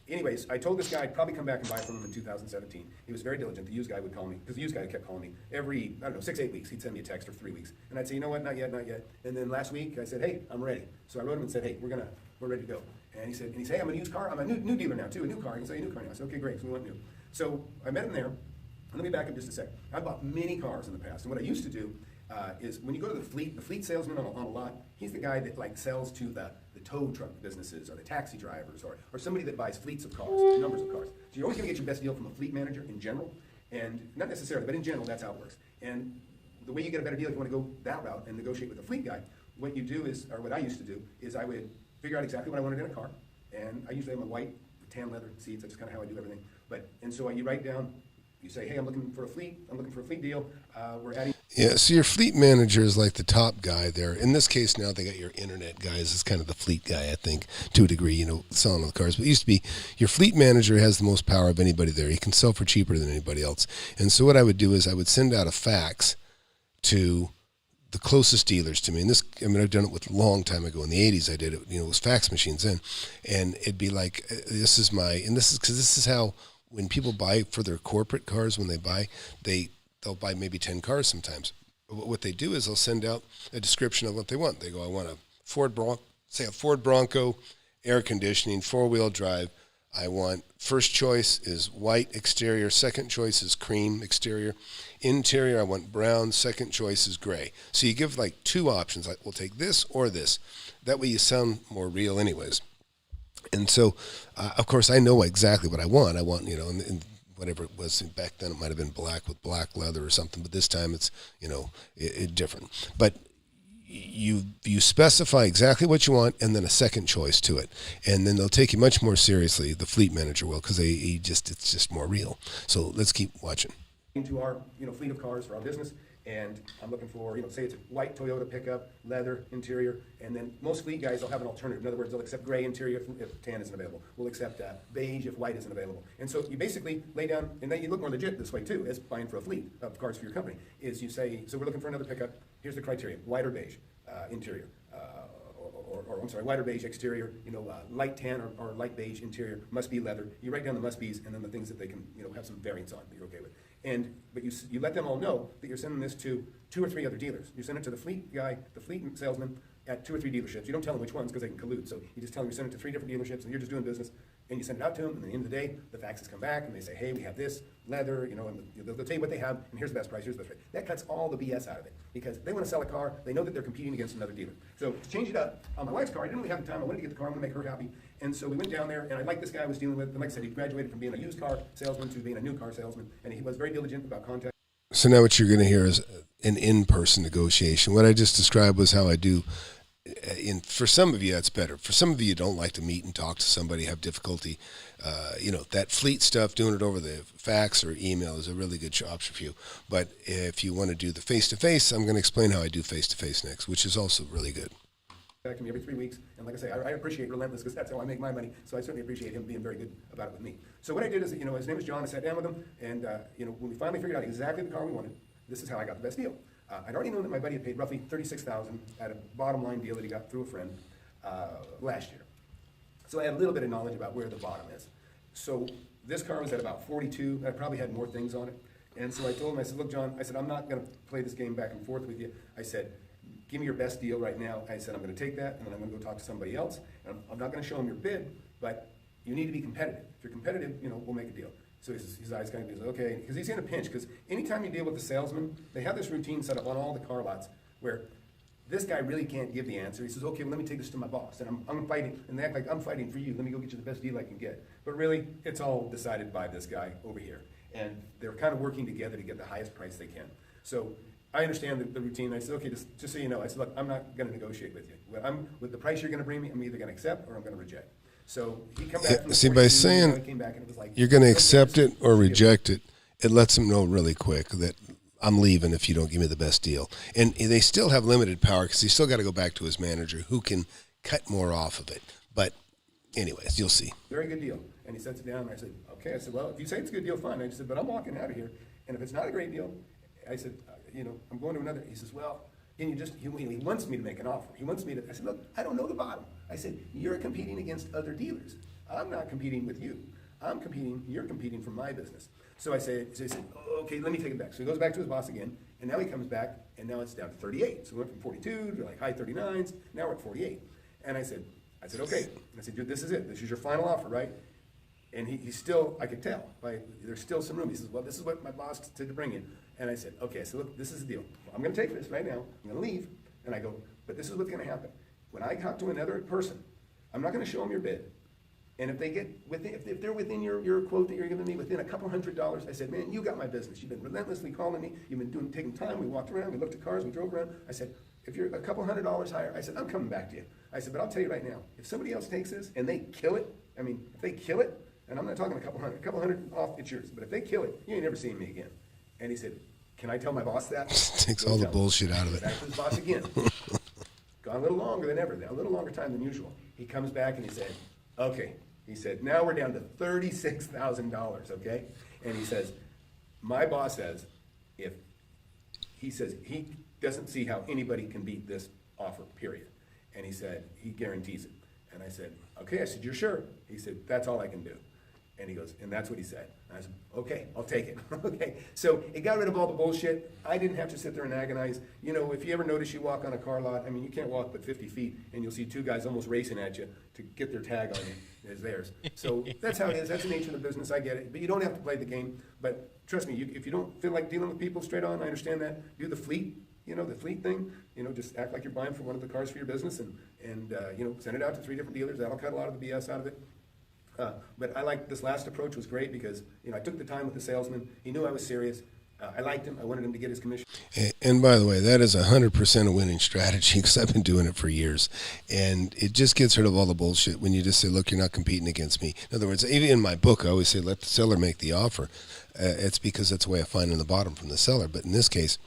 anyways, I told this guy I'd probably come back and buy it from him in 2017. He was very diligent. The used guy would call me, because the used guy kept calling me every, 6-8 weeks. He'd send me a text, or 3 weeks. And I'd say, you know what, not yet. And then last week I said, hey, I'm ready. So I wrote him and said, hey, we're ready to go. And he said, hey, I'm a used car. I'm a new dealer now too, a new car. He can sell you a new car now. I said, okay, great, so we want new. So I met him there. And let me back up just a sec. I bought many cars in the past. And what I used to do is when you go to the fleet salesman on a lot, he's the guy that like sells to the tow truck businesses or the taxi drivers or somebody that buys fleets of cars, numbers of cars. So you're always going to get your best deal from a fleet manager in general, and not necessarily, but in general, that's how it works. And the way you get a better deal if you want to go that route and negotiate with a fleet guy, what you do is, or what I used to do, is I would figure out exactly what I wanted in a car, and I usually have a white tan leather seats. That's just kind of how I do everything. And so you write down. You say, hey, I'm looking for a fleet deal. We're adding. Yeah, so your fleet manager is like the top guy there. In this case now, they got your internet guys. It's kind of the fleet guy, I think, to a degree, selling all the cars. But it used to be your fleet manager has the most power of anybody there. He can sell for cheaper than anybody else. And so what I would do is I would send out a fax to the closest dealers to me. And I've done it with a long time ago. In the 80s, I did it. It was fax machines then. And it'd be like, this is how, when people buy for their corporate cars, when they buy, they'll buy maybe 10 cars sometimes. But what they do is they'll send out a description of what they want. They go, I want a Ford Bronco, air conditioning, 4-wheel drive. I want, first choice is white exterior, second choice is cream exterior. Interior, I want brown, second choice is gray. So you give like 2 options, like we'll take this or this. That way you sound more real anyways. And so, of course, I know exactly what I want. I want, and whatever it was back then, it might have been black with black leather or something. But this time, it's, different. But you specify exactly what you want, and then a second choice to it, and then they'll take you much more seriously. The fleet manager will, because it's just more real. So let's keep watching. Into our fleet of cars for our business. And I'm looking for, say it's a white Toyota pickup, leather interior, and then most fleet guys will have an alternative. In other words, they'll accept gray interior if tan isn't available. We'll accept beige if white isn't available. And so you basically lay down, and then you look more legit this way too, as buying for a fleet of cars for your company, is you say, so we're looking for another pickup. Here's the criteria: white or beige interior, or I'm sorry, white or beige exterior, light tan or light beige interior, must be leather. You write down the must be's and then the things that they can, have some variants on that you're okay with. But you let them all know that you're sending this to 2 or 3 other dealers. You send it to the fleet guy, the fleet salesman at 2 or 3 dealerships. You don't tell them which ones because they can collude. So you just tell them you send it to 3 different dealerships and you're just doing business. and you send it out to them, and at the end of the day, the faxes come back, and they say, hey, we have this leather, you know, and they'll tell you what they have, and here's the best price, here's the best price. That cuts all the BS out of it, because they want to sell a car, they know that they're competing against another dealer. So to change it up, on my wife's car, I didn't really have the time, I wanted to get the car, I wanted to make her happy, and so we went down there, and I liked this guy I was dealing with, and like I said, he graduated from being a used car salesman to being a new car salesman, and he was very diligent about contacting. So now what you're going to hear is an in-person negotiation. What I just described was how I do. For some of you, that's better. For some of you don't like to meet and talk to somebody, have difficulty. That fleet stuff, doing it over the fax or email is a really good option for you. But if you want to do the face-to-face, I'm going to explain how I do face-to-face next, which is also really good. Back to me every 3 weeks, and like I say, I appreciate Relentless because that's how I make my money, so I certainly appreciate him being very good about it with me. So what I did is, his name was John, I sat down with him, and when we finally figured out exactly the car we wanted, this is how I got the best deal. I'd already known that my buddy had paid roughly $36,000 at a bottom line deal that he got through a friend last year. So I had a little bit of knowledge about where the bottom is. So this car was at about 42, I probably had more things on it, and so I told him, I said, look, John, I said, I'm not gonna play this game back and forth with you. I said, give me your best deal right now. I said, I'm going to take that, and then I'm going to go talk to somebody else. And I'm not going to show him your bid, but you need to be competitive. If you're competitive, we'll make a deal. So his eyes kind of goes, okay, because he's in a pinch, because anytime you deal with the salesman, they have this routine set up on all the car lots where this guy really can't give the answer. He says, okay, well, let me take this to my boss, and I'm fighting, and they act like I'm fighting for you. Let me go get you the best deal I can get. But really, it's all decided by this guy over here. And they're kind of working together to get the highest price they can. So I understand the routine. I said, okay, just so you know, I said, look, I'm not going to negotiate with you. With the price you're going to bring me, I'm either going to accept or I'm going to reject. So he came back. See, by saying came back and it was like, you're going to accept it or reject it, it lets them know really quick that I'm leaving if you don't give me the best deal. And they still have limited power because he's still got to go back to his manager who can cut more off of it. But anyways, you'll see. Very good deal. And he sets it down, and I said, okay. I said, well, if you say it's a good deal, fine. I just said, but I'm walking out of here. And if it's not a great deal, I said, I'm going to another. He says, well, and he wants me to make an offer. He wants me to. I said, look, I don't know the bottom. I said, you're competing against other dealers. I'm not competing with you. You're competing for my business. So he said, okay, let me take it back. So he goes back to his boss again, and now he comes back, and now it's down to 38. So we went from 42 to like high 39s. Now we're at 48. And I said, okay. I said, dude, this is it. This is your final offer, right? And he's still, I could tell, there's still some room. He says, well, this is what my boss said to bring in. And I said, okay, so look, this is the deal. I'm going to take this right now. I'm going to leave. And I go, but this is what's going to happen. When I talk to another person, I'm not going to show them your bid. And if they get within, if they're within your quote that you're giving me within a couple $100, I said, man, you got my business. You've been relentlessly calling me. You've been taking time. We walked around. We looked at cars. We drove around. I said, if you're a couple $100 higher, I said, I'm coming back to you. I said, but I'll tell you right now, if somebody else takes this and they kill it, if they kill it, and I'm not talking a couple hundred off, it's yours. But if they kill it, you ain't never seeing me again. And he said, can I tell my boss that? Takes all the bullshit out of it. Back to his boss again. Gone a little longer than ever, a little longer time than usual. He comes back and he said, okay. He said, now we're down to $36,000, okay? And he says, my boss says, he doesn't see how anybody can beat this offer, period. And he said, he guarantees it. And I said, okay. I said, you're sure? He said, that's all I can do. And he goes, and that's what he said. And I said, okay, I'll take it. Okay. So it got rid of all the bullshit. I didn't have to sit there and agonize. If you ever notice you walk on a car lot, you can't walk but 50 feet, and you'll see two guys almost racing at you to get their tag on you as theirs. So that's how it is. That's the nature of the business. I get it. But you don't have to play the game. But trust me, if you don't feel like dealing with people straight on, I understand that. Do the fleet. The fleet thing, just act like you're buying for one of the cars for your business and send it out to 3 different dealers. That'll cut a lot of the BS out of it. But I like this last approach was great because, I took the time with the salesman. He knew I was serious. I liked him. I wanted him to get his commission. And by the way, that is 100% a winning strategy because I've been doing it for years. And it just gets rid of all the bullshit when you just say, look, you're not competing against me. In other words, even in my book, I always say, let the seller make the offer. It's because that's the way I find in the bottom from the seller. But in this case,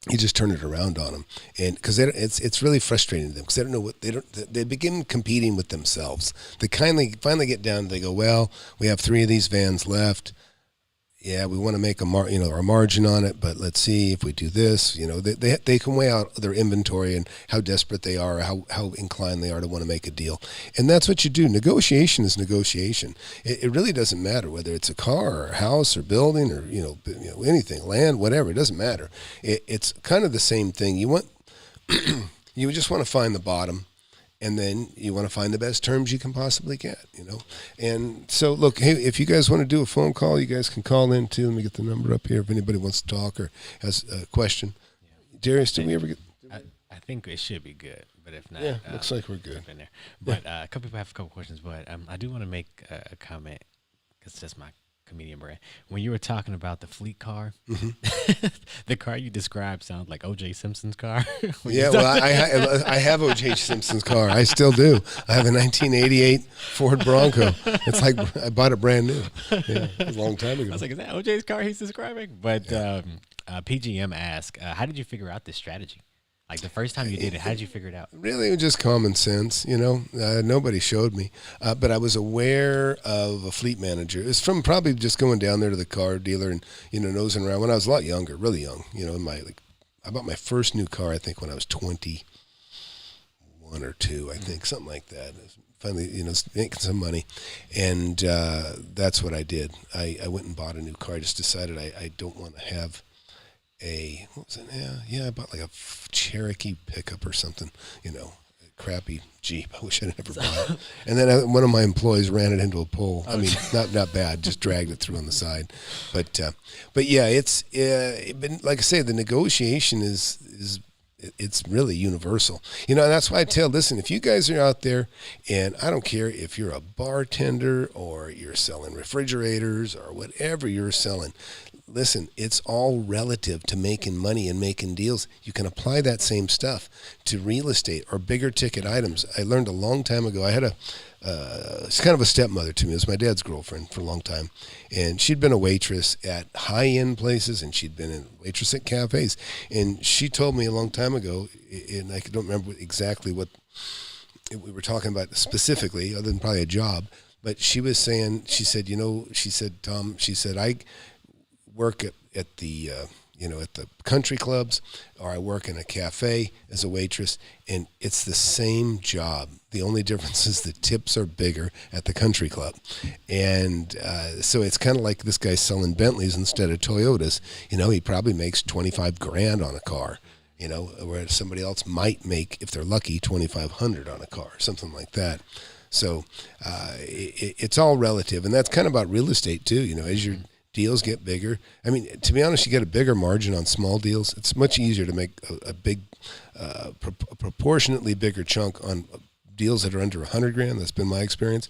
you just turn it around on them, and because it's really frustrating to them because they don't know what they begin competing with themselves. They finally get down. They go, well, we have 3 of these vans left. Yeah, we want to make our margin on it, but let's see if we do this. They can weigh out their inventory and how desperate they are, how inclined they are to want to make a deal, and that's what you do. Negotiation is negotiation. It really doesn't matter whether it's a car or a house or building or anything, land, whatever. It doesn't matter. It's kind of the same thing. You just want to find the bottom, And then you want to find the best terms you can possibly get, And so, look, hey, if you guys want to do a phone call, you guys can call in too. Let me get the number up here if anybody wants to talk or has a question. Darius, did we ever get? I think it should be good, but if not, looks like we're good. In there. But a couple people have a couple questions, but I do want to make a comment because that's my comedian brand. When you were talking about the fleet car, the car you described sounds like O.J. Simpson's car. Well, I have O.J. Simpson's car. I still do. I have a 1988 Ford Bronco. It's like I bought it brand new. Yeah, a long time ago. I was like, is that O.J.'s car he's describing? But PGM asked, how did you figure out this strategy? Like the first time you did it, how did you figure it out? Really, it was just common sense, Nobody showed me. But I was aware of a fleet manager. It's from probably just going down there to the car dealer and, nosing around. When I was a lot younger, really young, I bought my first new car, I think, when I was 21 or 2, I think, something like that. Finally, making some money. And that's what I did. I went and bought a new car. I just decided I don't want to have what was it? I bought like a Cherokee pickup or something, a crappy Jeep. I wish I never bought it. And then one of my employees ran it into a pole. I mean, not bad, just dragged it through on the side. But yeah, it's been, like I say, the negotiation is it's really universal. And that's why I listen, if you guys are out there, and I don't care if you're a bartender or you're selling refrigerators or whatever you're selling, listen, it's all relative to making money and making deals. You can apply that same stuff to real estate or bigger ticket items. I learned a long time ago. I had it's kind of a stepmother to me. It was my dad's girlfriend for a long time. And she'd been a waitress at high-end places, and she'd been a waitress at cafes. And she told me a long time ago, and I don't remember exactly what we were talking about specifically, other than probably a job, but she was saying, she said, Tom, I work at the at the country clubs, or I work in a cafe as a waitress, and it's the same job. The only difference is the tips are bigger at the country club. And so it's kind of like this guy selling Bentleys instead of Toyotas. He probably makes $25,000 on a car, whereas somebody else might make, if they're lucky, $2,500 on a car, something like that. So it's all relative, and that's kind of about real estate too. As your deals get bigger, I mean, to be honest, you get a bigger margin on small deals. It's much easier to make a big, proportionately bigger chunk on deals that are under $100,000. That's been my experience.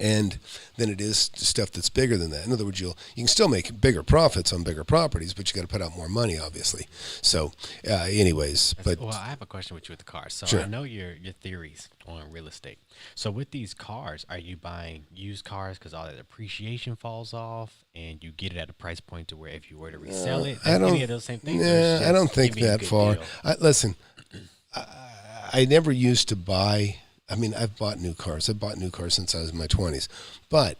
And then it is stuff that's bigger than that. In other words, you can still make bigger profits on bigger properties, but you got to put out more money, obviously. So, anyways, well, I have a question with you with the cars. So sure. I know your theories on real estate. So with these cars, are you buying used cars because all that appreciation falls off, and you get it at a price point to where if you were to resell it, any of those same things? I don't think that far. Listen, I never used to buy. I mean, I've bought new cars. I've bought new cars since I was in my 20s, but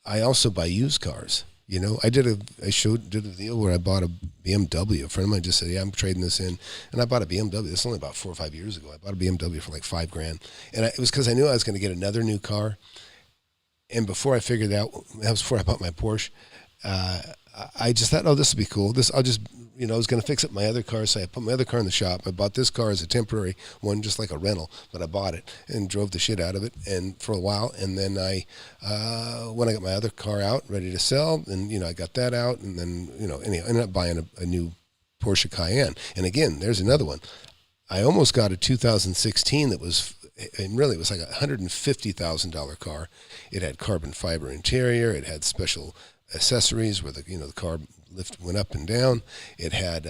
I also buy used cars. I did a deal where I bought a BMW. A friend of mine just said, "Yeah, I'm trading this in," and I bought a BMW. This is only about 4 or 5 years ago. I bought a BMW for like $5,000, and it was because I knew I was going to get another new car. And before I figured out, that was before I bought my Porsche. I just thought, this will be cool. I was going to fix up my other car, so I put my other car in the shop. I bought this car as a temporary one, just like a rental, but I bought it and drove the shit out of it and for a while. And then when I got my other car out, ready to sell, and, I got that out, and then, anyhow, I ended up buying a new Porsche Cayenne. And again, there's another one. I almost got a 2016 that was, and really it was like a $150,000 car. It had carbon fiber interior. It had special accessories where the car lift went up and down. It had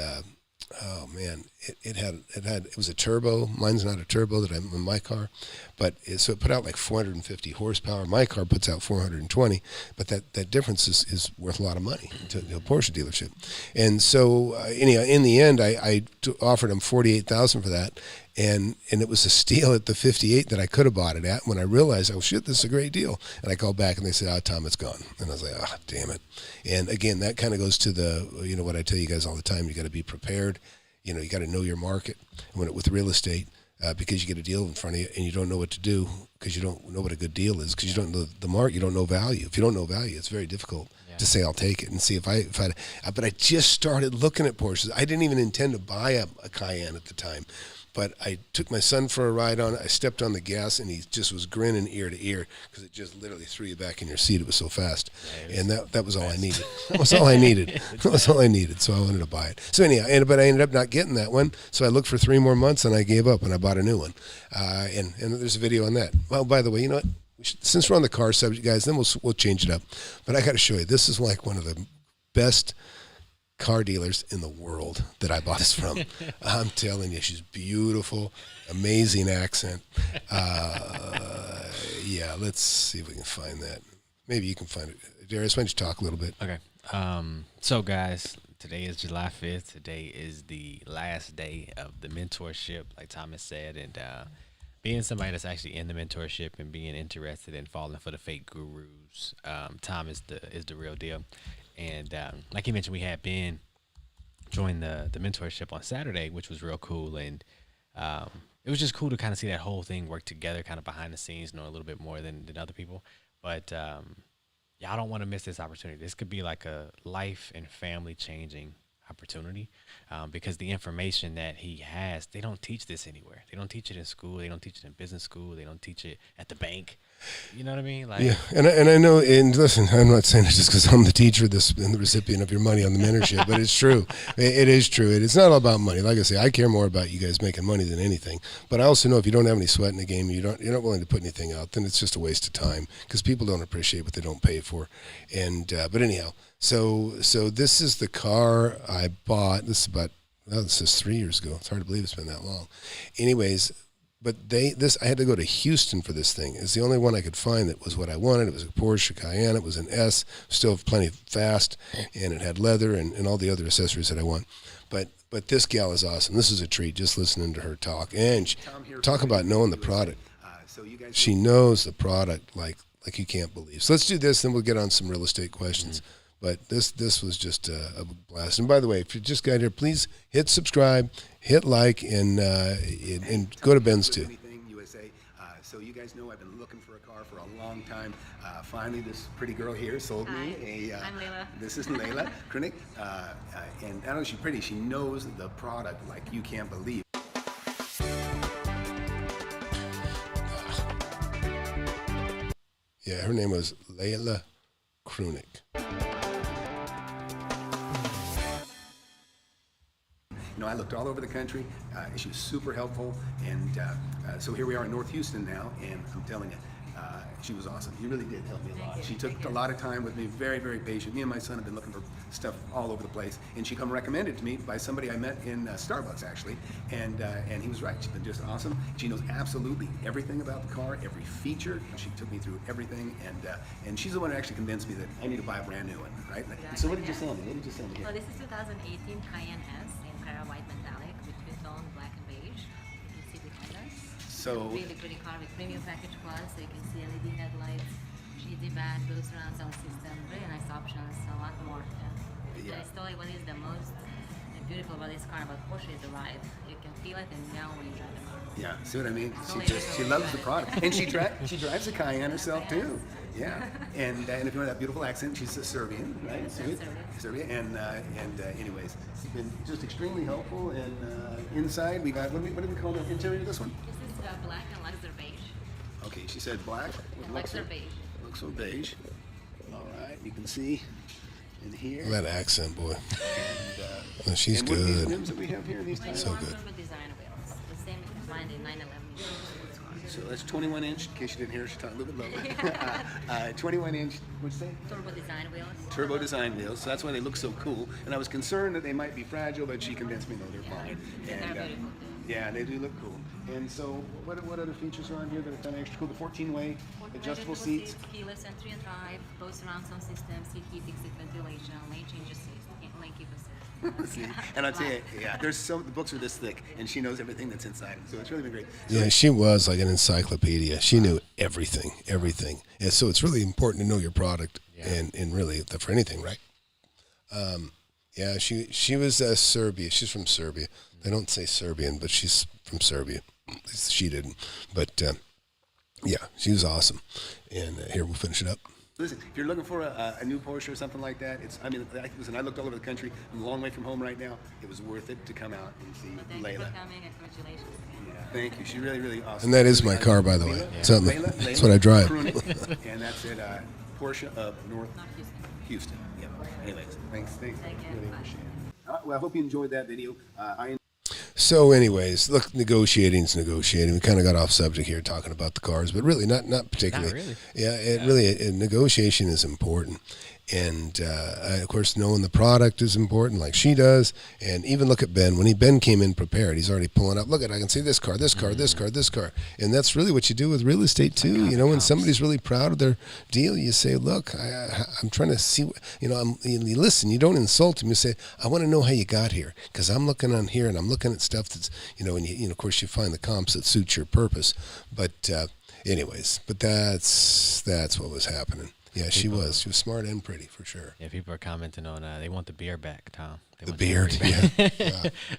it was a turbo. Mine's not a turbo that I'm in my car, but so it put out like 450 horsepower. My car puts out 420, but that difference is worth a lot of money to a Porsche dealership. And so anyhow, in the end, I offered him $48,000 for that. And it was a steal at the 58 that I could have bought it at. When I realized, oh shit, this is a great deal. And I called back and they said, Tom, it's gone. And I was like, damn it. And again, that kind of goes to the, what I tell you guys all the time, you got to be prepared. You got to know your market with real estate, because you get a deal in front of you and you don't know what to do because you don't know what a good deal is, because you don't know the market, you don't know value. If you don't know value, it's very difficult to say I'll take it and see if I but I just started looking at Porsches. I didn't even intend to buy a Cayenne at the time. But I took my son for a ride on it. I stepped on the gas, and he just was grinning ear to ear because it just literally threw you back in your seat. It was so fast. And that was all I needed. That was all I needed. That was all I needed. So I wanted to buy it. So anyhow, but I ended up not getting that one. So I looked for 3 more months, and I gave up, and I bought a new one. And there's a video on that. Well, by the way, you know what? Since we're on the car subject, guys, then we'll change it up. But I got to show you. This is like one of the best car dealers in the world that I bought this from. I'm telling you, she's beautiful, amazing accent. Yeah, let's see if we can find that. Maybe you can find it. Darius, why don't you talk a little bit? Okay. So, guys, today is July 5th. Today is the last day of the mentorship, like Thomas said, and being somebody that's actually in the mentorship and being interested in falling for the fake gurus, Tom is the real deal. And like you mentioned, we had Ben join the mentorship on Saturday, which was real cool. And it was just cool to kind of see that whole thing work together, kind of behind the scenes, know a little bit more than other people. But y'all don't want to miss this opportunity. This could be like a life and family changing opportunity because the information that he has, they don't teach this anywhere. They don't teach it in school. They don't teach it in business school. They don't teach it at the bank. You know what I mean? Like, yeah, and I know, and listen, I'm not saying it just because I'm the teacher and the recipient of your money on the mentorship, but it's true. It is true. It's not all about money. Like I say, I care more about you guys making money than anything. But I also know if you don't have any sweat in the game, you're not willing to put anything out, then it's just a waste of time because people don't appreciate what they don't pay for. And but anyhow, so this is the car I bought. This is 3 years ago. It's hard to believe it's been that long. Anyways. But I had to go to Houston for this thing. It's the only one I could find that was what I wanted. It was a Porsche Cayenne. It was an S, still plenty fast, and it had leather and all the other accessories that I want. But this gal is awesome. This is a treat just listening to her talk. And talk about knowing the product. She knows the product like you can't believe. So let's do this, then we'll get on some real estate questions. Mm-hmm. But this was just a blast. And by the way, if you just got here, please hit subscribe, hit like, and go to Ben's too. FlipAnythingUSA. So you guys know I've been looking for a car for a long time. Finally, this pretty girl here sold me I'm Layla. This is Layla Krunick. And I don't know, she's pretty. She knows the product like you can't believe. Yeah, her name was Layla Krunick. You know, I looked all over the country. She was super helpful, and so here we are in North Houston now, and I'm telling you, she was awesome. You really did help me a lot. She took a lot of time with me, very, very patient. Me and my son have been looking for stuff all over the place, and she come recommended to me by somebody I met in Starbucks, actually, and he was right. She's been just awesome. She knows absolutely everything about the car, every feature. She took me through everything, and she's the one who actually convinced me that I need to buy a brand new one, right? Exactly. So what did you sell me? What did you sell me here? So this is 2018 Cayenne S in Para White Metallic with two-tone black and beige. You can see behind us. So really pretty car with premium package plus, so you can see LED headlights, GD band, boost surround sound system, really nice options, a lot more. Yeah. I tell you what is the most beautiful about this car about Porsche is the ride. You can feel it and now when you drive the car. Yeah, see what I mean? She loves the product, and she drives a Cayenne herself too. Yeah, and if you want that beautiful accent, she's a Serbian, right? Serbia, and anyways, it's been just extremely helpful. And inside we got what do we call the interior of this one? This is black and Luxor beige. Okay, she said black and Luxor beige. Luxor beige. All right, you can see in here. That accent, boy. And, she's good. What are these rims that we have here? These so good. Design wheels. The same you can find in 911. So that's 21 inch. In case you didn't hear, she talked a little bit lower. 21 inch. What'd you say? Turbo design wheels. Turbo design wheels. So that's why they look so cool. And I was concerned that they might be fragile, but she convinced me no, they're fine. And they're beautiful. Yeah, they do look cool. And so, what other features are on here that are kind of extra cool? The 14-way adjustable seats. Keyless entry and drive, both surround sound system, seat heat, exit ventilation, lane change assist, lane keep assist. See, and I'll tell you, yeah, the books are this thick, and she knows everything that's inside them. So it's really been great. So, yeah, she was like an encyclopedia. She knew everything. And so it's really important to know your product and really for anything, right? Yeah, she was Serbia. She's from Serbia. They don't say Serbian, but she's from Serbia. At least she didn't. But yeah, she was awesome. And here, we'll finish it up. Listen, if you're looking for a new Porsche or something like that, listen, I looked all over the country. I'm a long way from home right now. It was worth it to come out and see Thank Layla. you for coming and congratulations. Yeah, thank you. She's really, really awesome. And that is my car, by the way. Layla, that's what I drive. And that's at Porsche of North Houston. Yeah. Anyways, thanks. Really appreciate it. Well, I hope you enjoyed that video. So anyways, look, negotiating's negotiating. We kind of got off subject here talking about the cars, but really not particularly. Not really. Yeah, really, negotiation is important. And, of course, knowing the product is important, like she does. And even look at Ben. When Ben came in prepared, he's already pulling up. Look, I can see this car, this car, this car, this car. And that's really what you do with real estate, too. You know, when somebody's really proud of their deal, you say, look, I'm trying to see, you listen. You don't insult them. You say, I want to know how you got here, because I'm looking on here and I'm looking at stuff that's, and of course, you find the comps that suit your purpose. But anyways, that's what was happening. Yeah, she was smart and pretty, for sure. Yeah, people are commenting on they want the beard back, Tom. The beard, yeah.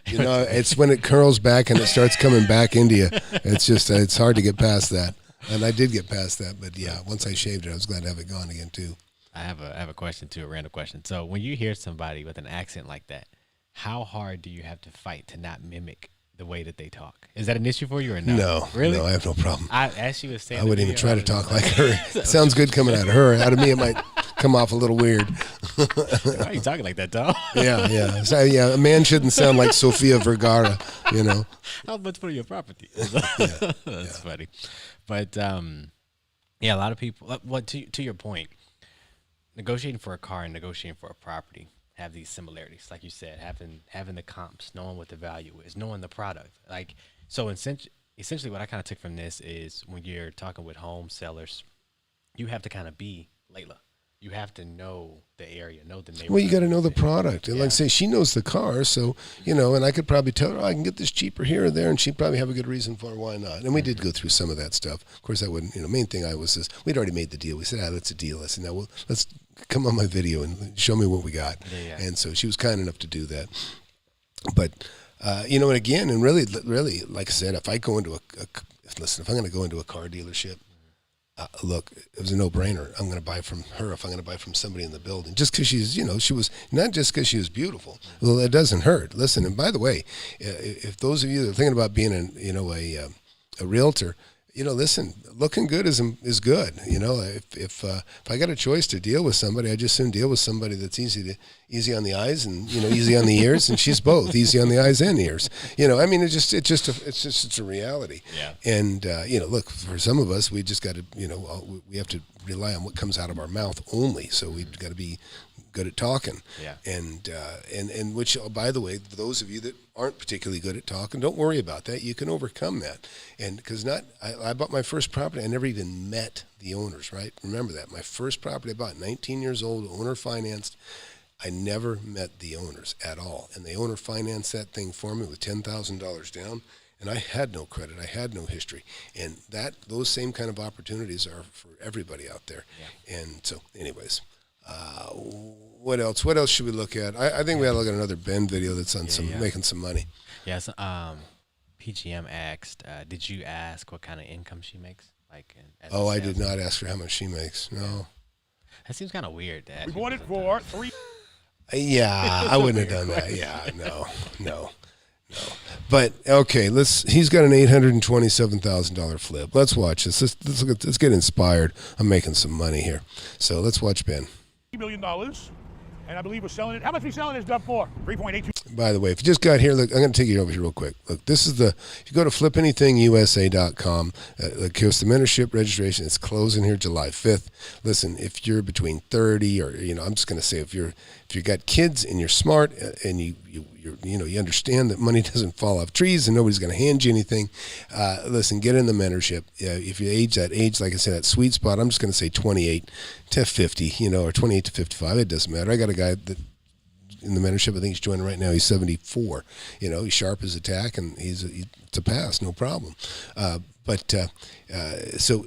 It's when it curls back and it starts coming back into you. It's just, it's hard to get past that. And I did get past that, but yeah, once I shaved it, I was glad to have it gone again, too. I have a question, too, a random question. So when you hear somebody with an accent like that, how hard do you have to fight to not mimic the way that they talk? Is that an issue for you or no? No, really? No, I have no problem. As she was saying, I wouldn't even try to talk like her. It sounds good coming out of her. Out of me, it might come off a little weird. Why are you talking like that, Tom? Yeah. So, a man shouldn't sound like Sofia Vergara, How much for your property? That's funny. But, a lot of people, to your point, negotiating for a car and negotiating for a property have these similarities, like you said, having the comps, knowing what the value is, knowing the product. Like, so essentially what I kind of took from this is when you're talking with home sellers, you have to kind of be Layla. You have to know the area, know the neighborhood. Well, you got to know the product. And like I say, she knows the car, so, and I could probably tell her, I can get this cheaper here or there, and she'd probably have a good reason for it. Why not? And we did go through some of that stuff. Of course, I wouldn't, main thing is, we'd already made the deal. We said, that's a deal. I said, now, let's come on my video and show me what we got. Yeah. And so she was kind enough to do that. But, and again, and really, like I said, if I go into if I'm going to go into a car dealership, look, it was a no-brainer. I'm going to buy from her if I'm going to buy from somebody in the building. Just because she's, she was, not just because she was beautiful. Well, it doesn't hurt. Listen, and by the way, if those of you that are thinking about being a realtor, listen, looking good is good. If I got a choice to deal with somebody, I just soon deal with somebody that's easy on the eyes and easy on the ears, and she's both easy on the eyes and ears. It's a reality. Yeah. And look, for some of us, we just got to we have to rely on what comes out of our mouth only. So we've got to be good at talking. Yeah. And which, by the way, those of you that aren't particularly good at talking, don't worry about that. You can overcome that. And because I bought my first property, I never even met the owners, right? Remember that. My first property I bought, 19 years old, owner financed. I never met the owners at all. And the owner financed that thing for me with $10,000 down. And I had no credit. I had no history. And those same kind of opportunities are for everybody out there. Yeah. And so anyways, what else? What else should we look at? I think we ought to look at another Ben video that's on making some money. Yes. PGM asked, did you ask what kind of income she makes? I did not ask her how much she makes. No. That seems kind of weird. We bought it for 3. Yeah, I wouldn't have done that. Yeah, no. But okay, he's got an $827,000 flip. Let's watch this. Let's get inspired. I'm making some money here. So let's watch Ben. $3 million, and I believe we're selling it. How much are we selling this dub for? 3.82. By the way, if you just got here, look, I'm going to take you over here real quick. Look, this is if you go to FlipAnythingUSA.com, here's the mentorship registration. It's closing here July 5th. Listen, if you're between 30 or, I'm just going to say if you got kids and you're smart and you understand that money doesn't fall off trees and nobody's going to hand you anything, listen, get in the mentorship. If you age, like I said, that sweet spot, I'm just going to say 28 to 50, or 28 to 55. It doesn't matter. I got a guy that in the mentorship, I think he's joining right now. He's 74. He's sharp as a tack, and it's a pass, no problem. So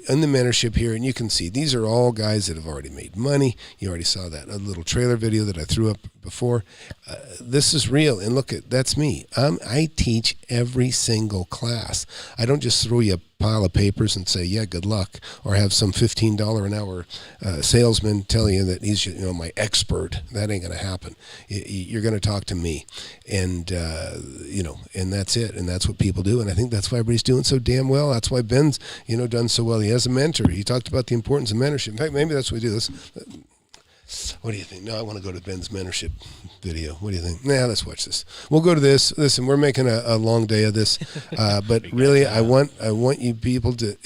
in the mentorship here, and you can see these are all guys that have already made money. You already saw that a little trailer video that I threw up before. This is real, and look, that's me. I teach every single class. I don't just throw you a pile of papers and say, yeah, good luck, or have some $15 an hour salesman tell you that he's my expert. That ain't going to happen. You're going to talk to me, and and that's it. And that's what people do. And I think that's why everybody's doing so damn well. That's why Ben's done so well. He has a mentor. He talked about the importance of mentorship. In fact, maybe that's what we do. What do you think? No, I want to go to Ben's mentorship video. What do you think? Nah, let's watch this. We'll go to this. Listen, we're making a long day of this, but really, I want you people to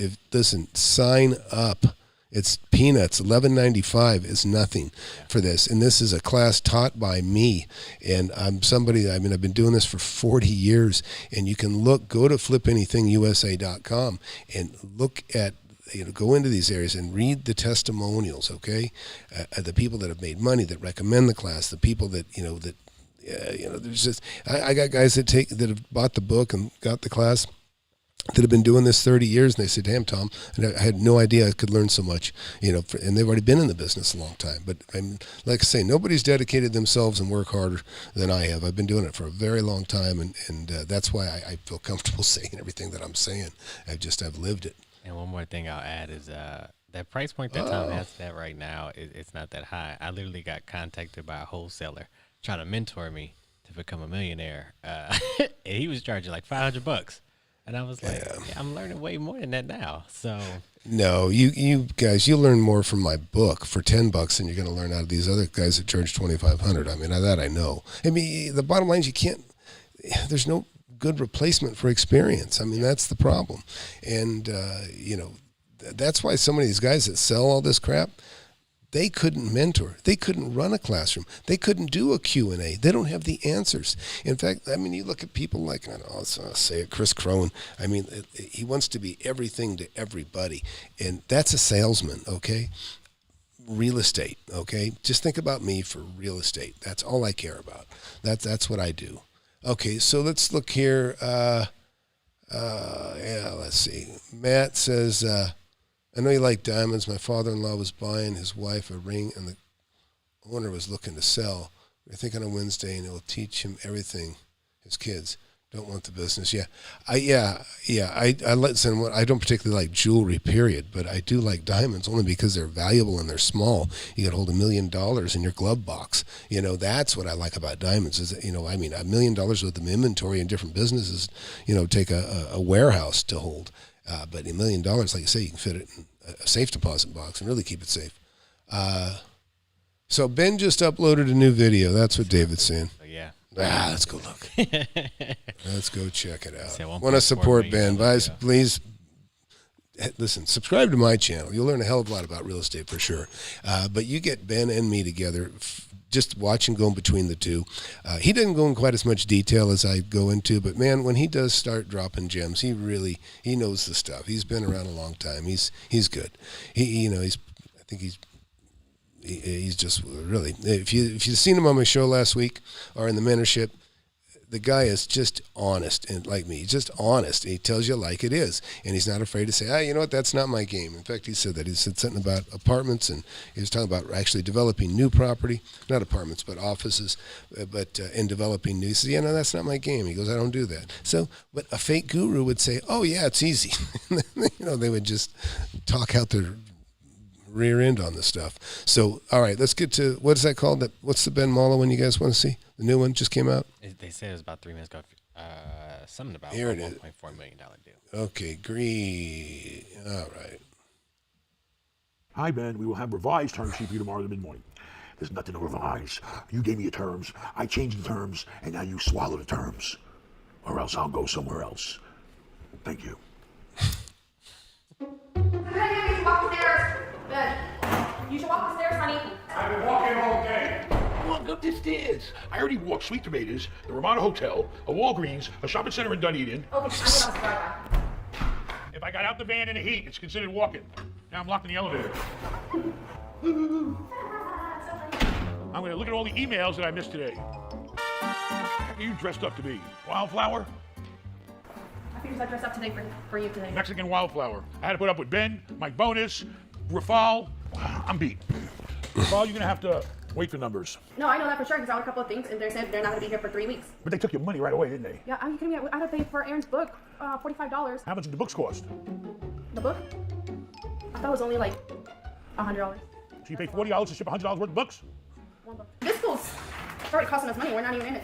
sign up. It's peanuts. $11.95 is nothing for this, and this is a class taught by me. And I'm somebody. I've been doing this for 40 years, and you can go to FlipAnythingUSA.com and look at. Go into these areas and read the testimonials, okay? The people that have made money, that recommend the class, the people that, there's just, I got guys that have bought the book and got the class that have been doing this 30 years, and they said, damn, Tom, and I had no idea I could learn so much, and they've already been in the business a long time. But like I say, nobody's dedicated themselves and work harder than I have. I've been doing it for a very long time, and that's why I feel comfortable saying everything that I'm saying. I've lived it. And one more thing I'll add is that price point that Tom has at right now, it's not that high. I literally got contacted by a wholesaler trying to mentor me to become a millionaire. And he was charging like $500. And I was like, I'm learning way more than that now. So no, you guys, you'll learn more from my book for $10 than you're going to learn out of these other guys that charge $2,500. That I know. The bottom line is there's no good replacement for experience. That's the problem. And, that's why some of these guys that sell all this crap, they couldn't mentor. They couldn't run a classroom. They couldn't do a Q&A. They don't have the answers. In fact, you look at people like, I'll say it, Chris Crone. He wants to be everything to everybody. And that's a salesman, okay? Real estate, okay? Just think about me for real estate. That's all I care about. That's what I do. Okay, so let's look here. Let's see. Matt says, I know you like diamonds. My father-in-law was buying his wife a ring, and the owner was looking to sell. We're thinking on Wednesday, and it will teach him everything. His kids don't want the business. I listen. I don't particularly like jewelry, period, but I do like diamonds only because they're valuable and they're small. You can hold $1 million in your glove box. That's what I like about diamonds. Is $1 million worth of inventory in different businesses. Take a warehouse to hold. But $1 million, like you say, you can fit it in a safe deposit box and really keep it safe. So Ben just uploaded a new video. That's what David's saying. Yeah. Let's go look. Let's go check it out. Want to support Ben? Guys, please listen. Subscribe to my channel. You'll learn a hell of a lot about real estate for sure. But you get Ben and me together. Just watching going between the two. He doesn't go in quite as much detail as I go into, but man, when he does start dropping gems, he knows the stuff. He's been around a long time. He's good. I think he's just really. If you've seen him on my show last week or in the mentorship, the guy is just honest, and like me, he's just honest. He tells you like it is, and he's not afraid to say, you know what, that's not my game. In fact, he said that. He said something about apartments, and he was talking about actually developing new property, not apartments, but offices, and developing new. He said, no, that's not my game. He goes, I don't do that. So, but a fake guru would say, oh, yeah, it's easy. They would just talk out their rear end on this stuff. So, all right, let's get to, what is that called? What's the Ben Mallah one you guys want to see? The new one just came out? They said it was about 3 minutes ago. Something about here a it is. $1.4 million deal. Okay, great. All right. Hi, Ben. We will have revised term sheet for you tomorrow in the mid-morning. There's nothing to revise. You gave me your terms. I changed the terms, and now you swallow the terms. Or else I'll go somewhere else. Thank you. You should walk the stairs, honey. I've been walking all day. Walk up the stairs. I already walked Sweet Tomatoes, the Ramada Hotel, a Walgreens, a shopping center in Dunedin. Okay, I'm getting off the driveway. If I got out the van in the heat, it's considered walking. Now I'm locked in the elevator. I'm going to look at all the emails that I missed today. What are you dressed up to be? Wildflower? I figured I'd dress up today for you today. Mexican wildflower. I had to put up with Ben, Mike Bonus, Rafal. I'm beat. Rafal, you're going to have to Wait for numbers. No, I know that for sure because I had a couple of things and they said they're not going to be here for 3 weeks. But they took your money right away, didn't they? Yeah, are you kidding me? I had to pay for Aaron's book, $45. How much did the books cost? The book? I thought it was only like $100. So you paid $40 to ship $100 worth of books? One book. This school's already costing us money. We're not even in it.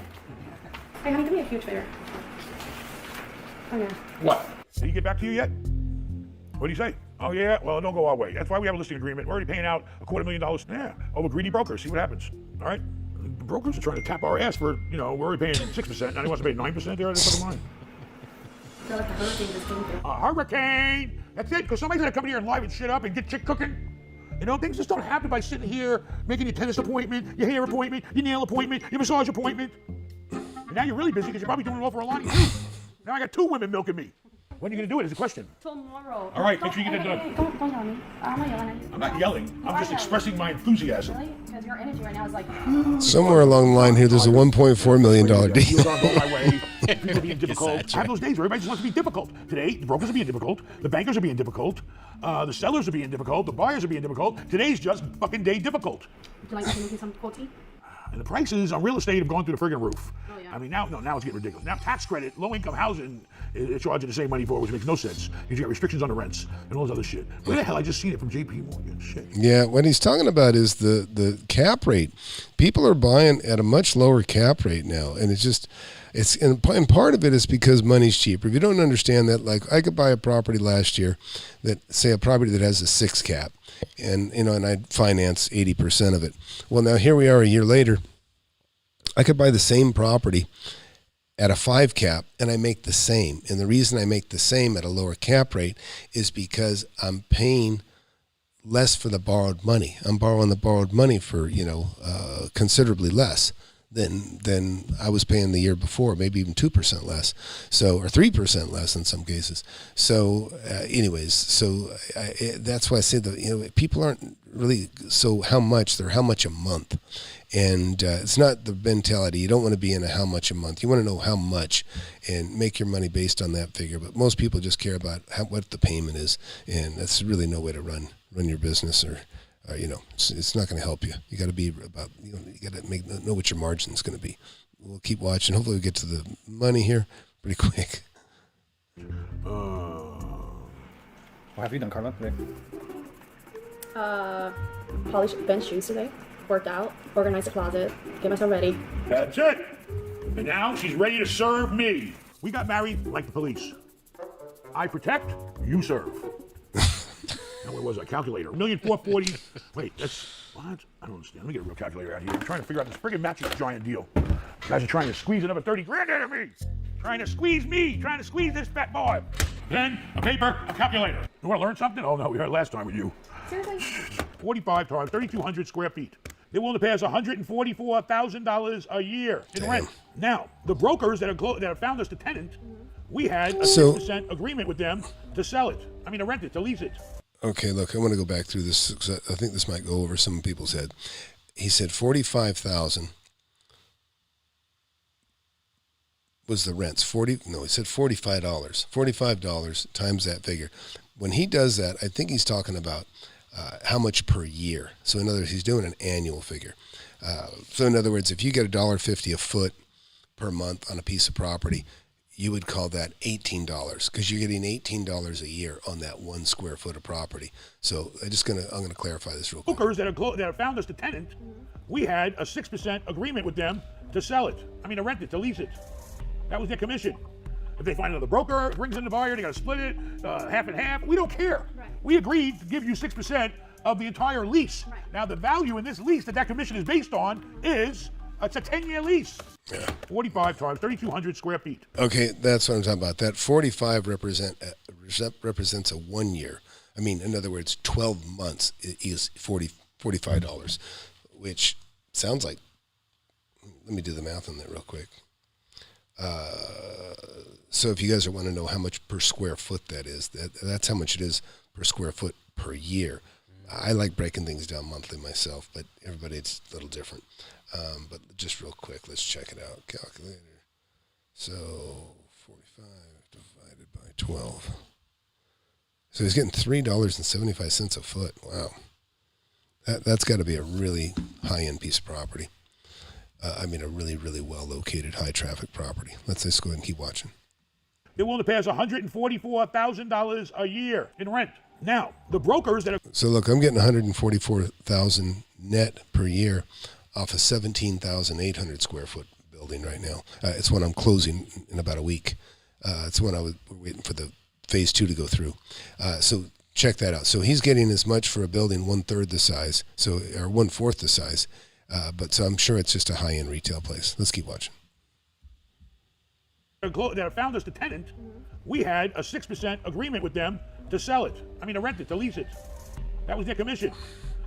Hey, honey, do me a huge favor. Oh, yeah. What? Did he get back to you yet? What do you say? Oh, yeah? Well, don't go our way. That's why we have a listing agreement. We're already paying out $250,000. Yeah, over greedy brokers. See what happens. All right? The brokers are trying to tap our ass for, we're already paying 6%. Now they want to pay 9% there. That's the line. I feel like the hurricane just came through. A hurricane! That's it, because somebody's going to come here and liven shit up and get chick cooking. Things just don't happen by sitting here, making your tennis appointment, your hair appointment, your nail appointment, your massage appointment. And now you're really busy because you're probably doing it all for Alani too. Now I got 2 women milking me. When are you going to do it is the question. Tomorrow. All right, make sure you get it done. Hey, don't yell at me. I'm not yelling at you. I'm not yelling. I'm just expressing my enthusiasm. Really? Because your energy right now is like... Somewhere along the line here, there's a $1.4 million deal. Deals aren't going my way. People are being difficult. I have those days where everybody just wants to be difficult. Today, the brokers are being difficult. The bankers are being difficult. The sellers are being difficult. The buyers are being difficult. Today's just fucking day difficult. Would you like to make me some cold tea? And the prices on real estate have gone through the friggin' roof. Oh, yeah. I mean, now it's getting ridiculous. Now tax credit, low-income housing is charging the same money for it, which makes no sense. Because you got restrictions on the rents and all this other shit. Where the hell? I just seen it from J.P. Morgan. Shit. Yeah, what he's talking about is the cap rate. People are buying at a much lower cap rate now, and and part of it is because money's cheaper. If you don't understand that, like I could buy a property last year a property that has a 6 cap, and I'd finance 80% of it. Well, now here we are a year later. I could buy the same property at a 5 cap and I make the same. And the reason I make the same at a lower cap rate is because I'm paying less for the borrowed money. I'm borrowing the borrowed money for, considerably less than I was paying the year before, maybe even 2% less. So, or 3% less in some cases. So that's why I say that, people aren't really, so how much, they're how much a month. And it's not the mentality. You don't want to be in a how much a month. You want to know how much and make your money based on that figure. But most people just care about what the payment is, and that's really no way to run your business. Or it's not going to help you. You got to be about you got to know what your margin is going to be. We'll keep watching. Hopefully, we get to the money here pretty quick. What have you done, Carla, today? Polish Ben's shoes today. Worked out, organized the closet, get myself ready. That's it. And now she's ready to serve me. We got married like the police. I protect, you serve. Now, where was I? Calculator. $1,440,000. Wait, that's what? I don't understand. Let me get a real calculator out here. I'm trying to figure out this friggin' mattress giant deal. You guys are trying to squeeze another 30 grand out of me. Trying to squeeze me. Trying to squeeze this fat boy. Pen, a paper, a calculator. You want to learn something? Oh no, we heard it last time with you. Seriously? 45 times 3,200 square feet. They're willing to pay us $144,000 a year in rent. Now, the brokers that have found us the tenant, we had a 6% agreement with them to sell it. To rent it, to lease it. Okay, look, I want to go back through this because I think this might go over some people's head. He said $45,000 was the rents. He said $45. $45 times that figure. When he does that, I think he's talking about how much per year. So in other words, he's doing an annual figure. So in other words, if you get $1.50 a foot per month on a piece of property, you would call that $18 because you're getting $18 a year on that 1 square foot of property. So I'm going to clarify this real quick. Brokers that have found us the tenant, we had a 6% agreement with them to sell it. To rent it, to lease it. That was their commission. If they find another broker, brings in the buyer, they got to split it, half and half. We don't care. Right. We agreed to give you 6% of the entire lease. Right. Now, the value in this lease that commission is based on is, it's a 10-year lease. Yeah. 45 times 3,200 square feet. Okay, that's what I'm talking about. That 45 represents a 1 year. In other words, 12 months is $45, which sounds like, let me do the math on that real quick. So if you guys want to know how much per square foot that is, that's how much it is per square foot per year. I like breaking things down monthly myself, but everybody, it's a little different. But just real quick, let's check it out. Calculator. So 45 divided by 12. So he's getting $3.75 a foot. Wow. That's got to be a really high-end piece of property. I mean, a really, really well-located, high-traffic property. Let's go ahead and keep watching. They're willing to pay us $144,000 a year in rent. Now, the brokers that are... So look, I'm getting $144,000 net per year off a 17,800 square foot building right now. It's one I'm closing in about a week. It's one we're waiting for the phase 2 to go through. So check that out. So he's getting as much for a building 1/3 the size, or 1/4 the size. So I'm sure it's just a high-end retail place. Let's keep watching. That found us the tenant, we had a 6% agreement with them to sell it. To rent it, to lease it. That was their commission.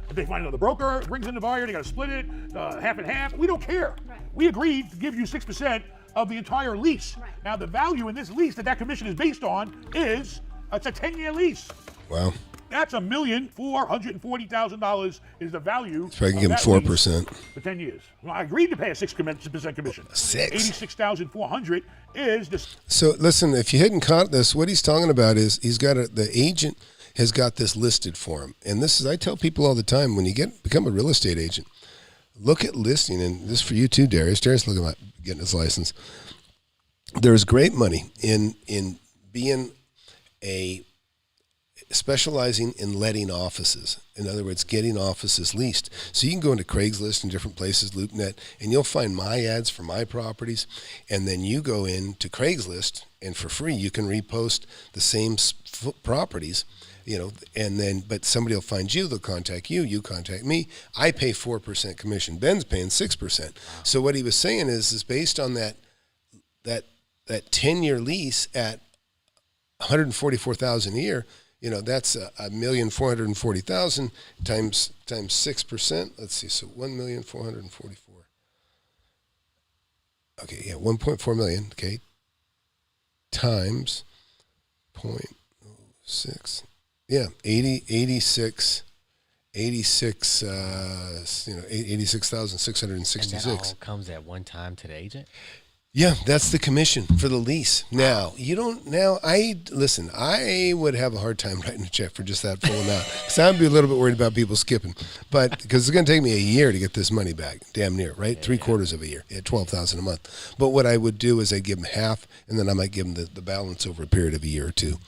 If they find another broker, brings in the buyer, they got to split it, half and half. We don't care. Right. We agreed to give you 6% of the entire lease. Right. Now, the value in this lease that commission is based on it's a 10-year lease. Wow. That's $1,440,000 is the value. So I can give him 4% for 10 years. Well, I agreed to pay a 6% commission. 86,400 is this. So listen, if you hadn't caught this, what he's talking about is the agent has got this listed for him, and this is, I tell people all the time, when you become a real estate agent, look at listing, and this is for you too, Darius. Darius looking at getting his license. There's great money in being specializing in letting offices. In other words, getting offices leased. So you can go into Craigslist and different places, LoopNet, and you'll find my ads for my properties. And then you go into Craigslist, and for free, you can repost the same properties, but somebody will find you, they'll contact you, you contact me. I pay 4% commission. Ben's paying 6%. So what he was saying is based on that 10-year lease at $144,000 a year, that's $1,440,000 times 6%. Let's see, so $1,444,000. Okay, yeah, 1.4 million. Okay, times 0.06. Yeah, 86,666. And that all comes at one time to the agent? Yeah, that's the commission for the lease. Now, I would have a hard time writing a check for just that full amount. Because I'd be a little bit worried about people skipping. But because it's going to take me a year to get this money back, damn near, right? 3/4 of a year at $12,000 a month. But what I would do is I'd give them half, and then I might give them the balance over a period of a year or two.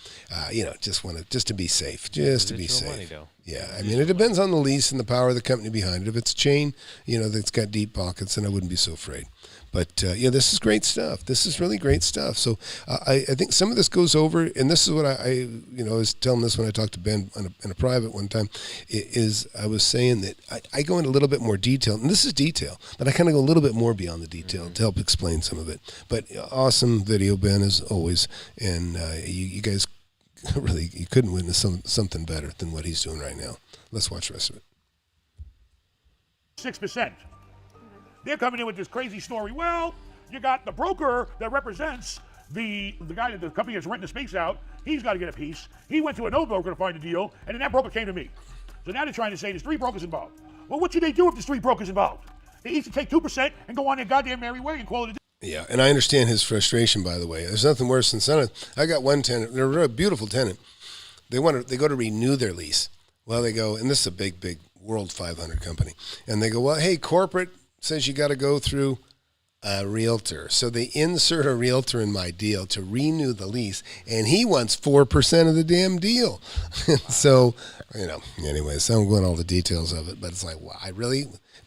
Just to be safe. Just to be safe. Money, though. Yeah, it depends on the lease and the power of the company behind it. If it's a chain, that's got deep pockets, then I wouldn't be so afraid. But, this is great stuff. This is really great stuff. So I think some of this goes over, and this is what I was telling this when I talked to Ben in a private one time, is I was saying that I go into a little bit more detail, and this is detail, but I kind of go a little bit more beyond the detail to help explain some of it. But awesome video, Ben, as always, and you guys really, you couldn't witness something better than what he's doing right now. Let's watch the rest of it. 6%. They're coming in with this crazy story. Well, you got the broker that represents the guy that the company is renting the space out. He's got to get a piece. He went to another broker to find a deal, and then that broker came to me. So now they're trying to say there's 3 brokers involved. Well, what should they do if there's 3 brokers involved? They each take 2% and go on their goddamn merry way and call it a day. Yeah, and I understand his frustration, by the way. There's nothing worse than I got one tenant. They're a beautiful tenant. They go to renew their lease. Well, they go, and this is a big World 500 company. And they go, well, hey, corporate says you got to go through a realtor. So they insert a realtor in my deal to renew the lease, and he wants 4% of the damn deal. So, anyways, I won't go into all the details of it, but it's like, wow,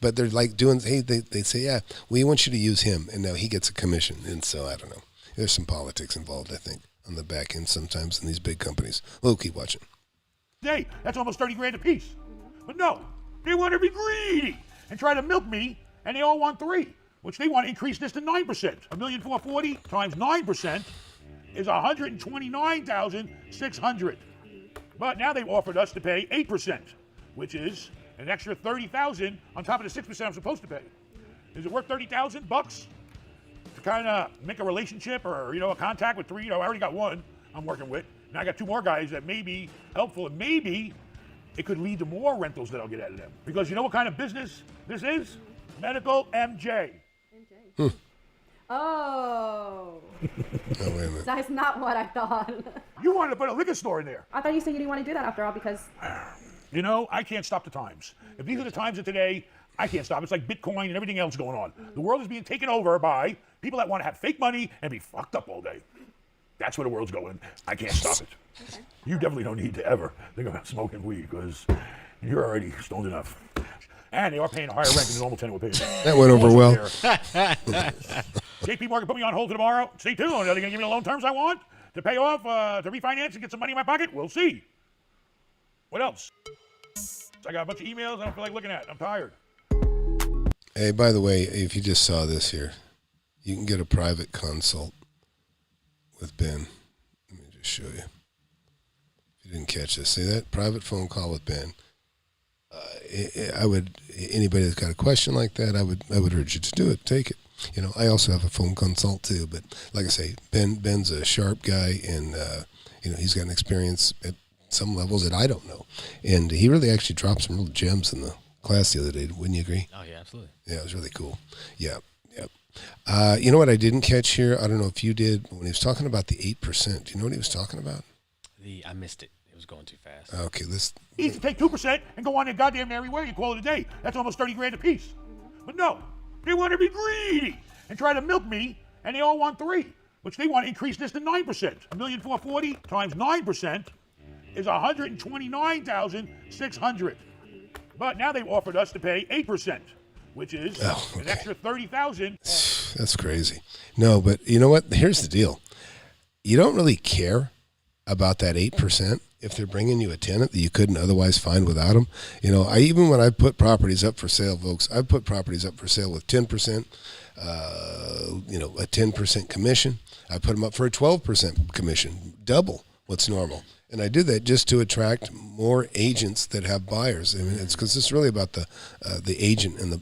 but they're like doing, hey, they say, yeah, we want you to use him, and now he gets a commission. And so, I don't know. There's some politics involved, I think, on the back end sometimes in these big companies. We'll keep watching. Hey, that's almost $30,000 a piece. But no, they want to be greedy and try to milk me, and they all want 3, which they want to increase this to 9%. $1,440,000 times 9% is $129,600. But now they've offered us to pay 8%, which is an extra $30,000 on top of the 6% I'm supposed to pay. Is it worth $30,000 to kind of make a relationship or a contact with 3? I already got 1 I'm working with. Now I got 2 more guys that may be helpful, and maybe it could lead to more rentals that I'll get out of them. Because you know what kind of business this is? Medical MJ. Oh. Wait a minute. That is not what I thought. You wanted to put a liquor store in there. I thought you said you didn't want to do that after all because You know, I can't stop the times. If these are the times of today, I can't stop. It's like Bitcoin and everything else going on. The world is being taken over by people that want to have fake money and be fucked up all day. That's where the world's going. I can't stop it. Okay. You definitely don't need to ever think about smoking weed because you're already stoned enough. And they are paying a higher rent than the normal tenant would pay. That went over well. JP Morgan put me on hold tomorrow. Stay tuned. Are they going to give me the loan terms I want to pay off, to refinance and get some money in my pocket? We'll see. What else? I got a bunch of emails I don't feel like looking at. I'm tired. Hey, by the way, if you just saw this here, you can get a private consult with Ben. Let me just show you. If you didn't catch this, see that? Private phone call with Ben. I would, anybody that's got a question like that, I would urge you to do it. Take it. You know, I also have a phone consult too, but like I say, Ben's a sharp guy, and you know, he's got an experience at some levels that I don't know, and he really actually dropped some real gems in the class the other day. Wouldn't you agree? Oh yeah, absolutely. Yeah, it was really cool. Yeah. You know what I didn't catch here? I don't know if you did, but when he was talking about the 8%, do you know what he was talking about? I missed it. It was going too fast. Okay, let's. Easy to take 2% and go on their goddamn merry way and call it a day. That's almost 30 grand a piece. But no, they want to be greedy and try to milk me, and they all want 3, which they want to increase this to 9%. $1,440,000 times 9% is $129,600. But now they've offered us to pay 8%, which is an extra $30,000. That's crazy. No, but you know what? Here's the deal. You don't really care about that 8% if they're bringing you a tenant that you couldn't otherwise find without them. You know, even when I put properties up for sale, folks, I've put properties up for sale with 10%, you know, a 10% commission. I put them up for a 12% commission, double what's normal. And I did that just to attract more agents that have buyers. I mean, it's because it's really about the agent and the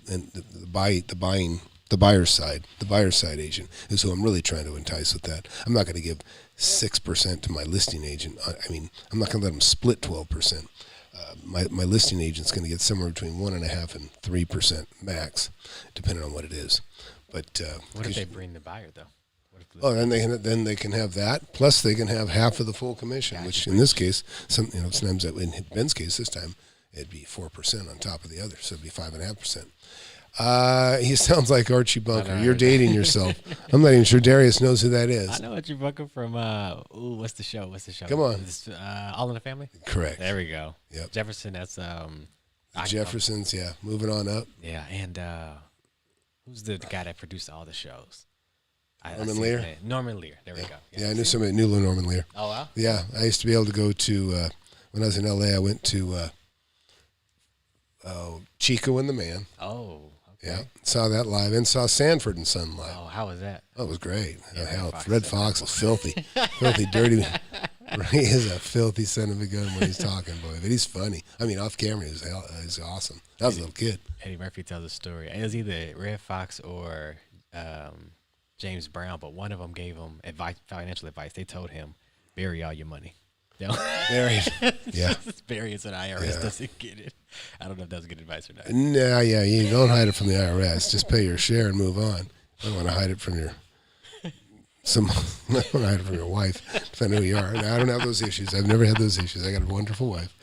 buyer's side. The buyer's side agent is who I'm really trying to entice with that. I'm not going to give 6% to my listing agent. I mean, I'm not going to let them split 12%. My listing agent's going to get somewhere between 1.5% and 3% max, depending on what it is. But what if they bring the buyer though? Oh, then they can have that. Plus, they can have half of the full commission, which in this case, sometimes in Ben's case this time, it'd be 4% on top of the other, so it'd be 5.5%. He sounds like Archie Bunker. You're dating yourself. I'm not even sure Darius knows who that is. I know Archie Bunker from what's the show? Come on, All in the Family. Correct. There we go. Yep. Jefferson. That's Jefferson's. Yeah, moving on up. Yeah, and who's the guy that produced all the shows? Norman Lear? Norman Lear. There we go. Yeah, I knew somebody that knew Norman Lear. Oh, wow. Yeah, I used to be able to go to, when I was in L.A., I went to Chico and the Man. Oh, okay. Yeah, saw that live and saw Sanford and Son live. Oh, how was that? Oh, it was great. Yeah, Red Fox was filthy. Filthy, dirty. He is a filthy son of a gun when he's talking, boy. But he's funny. I mean, off camera, he's awesome. I was a little kid. Eddie Murphy tells a story. It was either Red Fox or James Brown, but one of them gave him financial advice. They told him, bury all your money. Bury it. Yeah. Bury it so the IRS doesn't get it. I don't know if that's good advice or not. Nah, yeah, you don't hide it from the IRS. Just pay your share and move on. I don't want to hide it from your I don't want to hide it from your wife, depending on who you are. Now, I don't have those issues. I've never had those issues. I got a wonderful wife.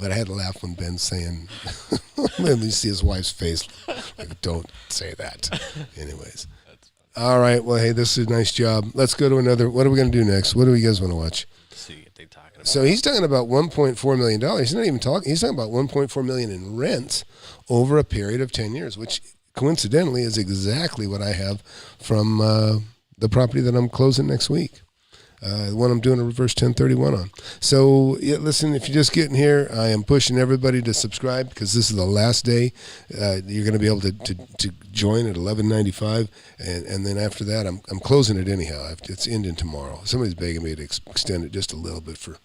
But I had to laugh when Ben's saying, let me see his wife's face. Like, don't say that. Anyways. All right. Well, hey, this is a nice job. Let's go to another. What are we going to do next? What do you guys want to watch? Let's see if they're talking about. So he's talking about $1.4 million. He's not even talking. He's talking about $1.4 million in rents over a period of 10 years, which coincidentally is exactly what I have from the property that I'm closing next week. The one I'm doing a reverse 1031 on. So, listen, if you're just getting here, I am pushing everybody to subscribe because this is the last day. You're going to be able to join at $11.95, and then after that, I'm closing it anyhow. It's ending tomorrow. Somebody's begging me to extend it just a little bit for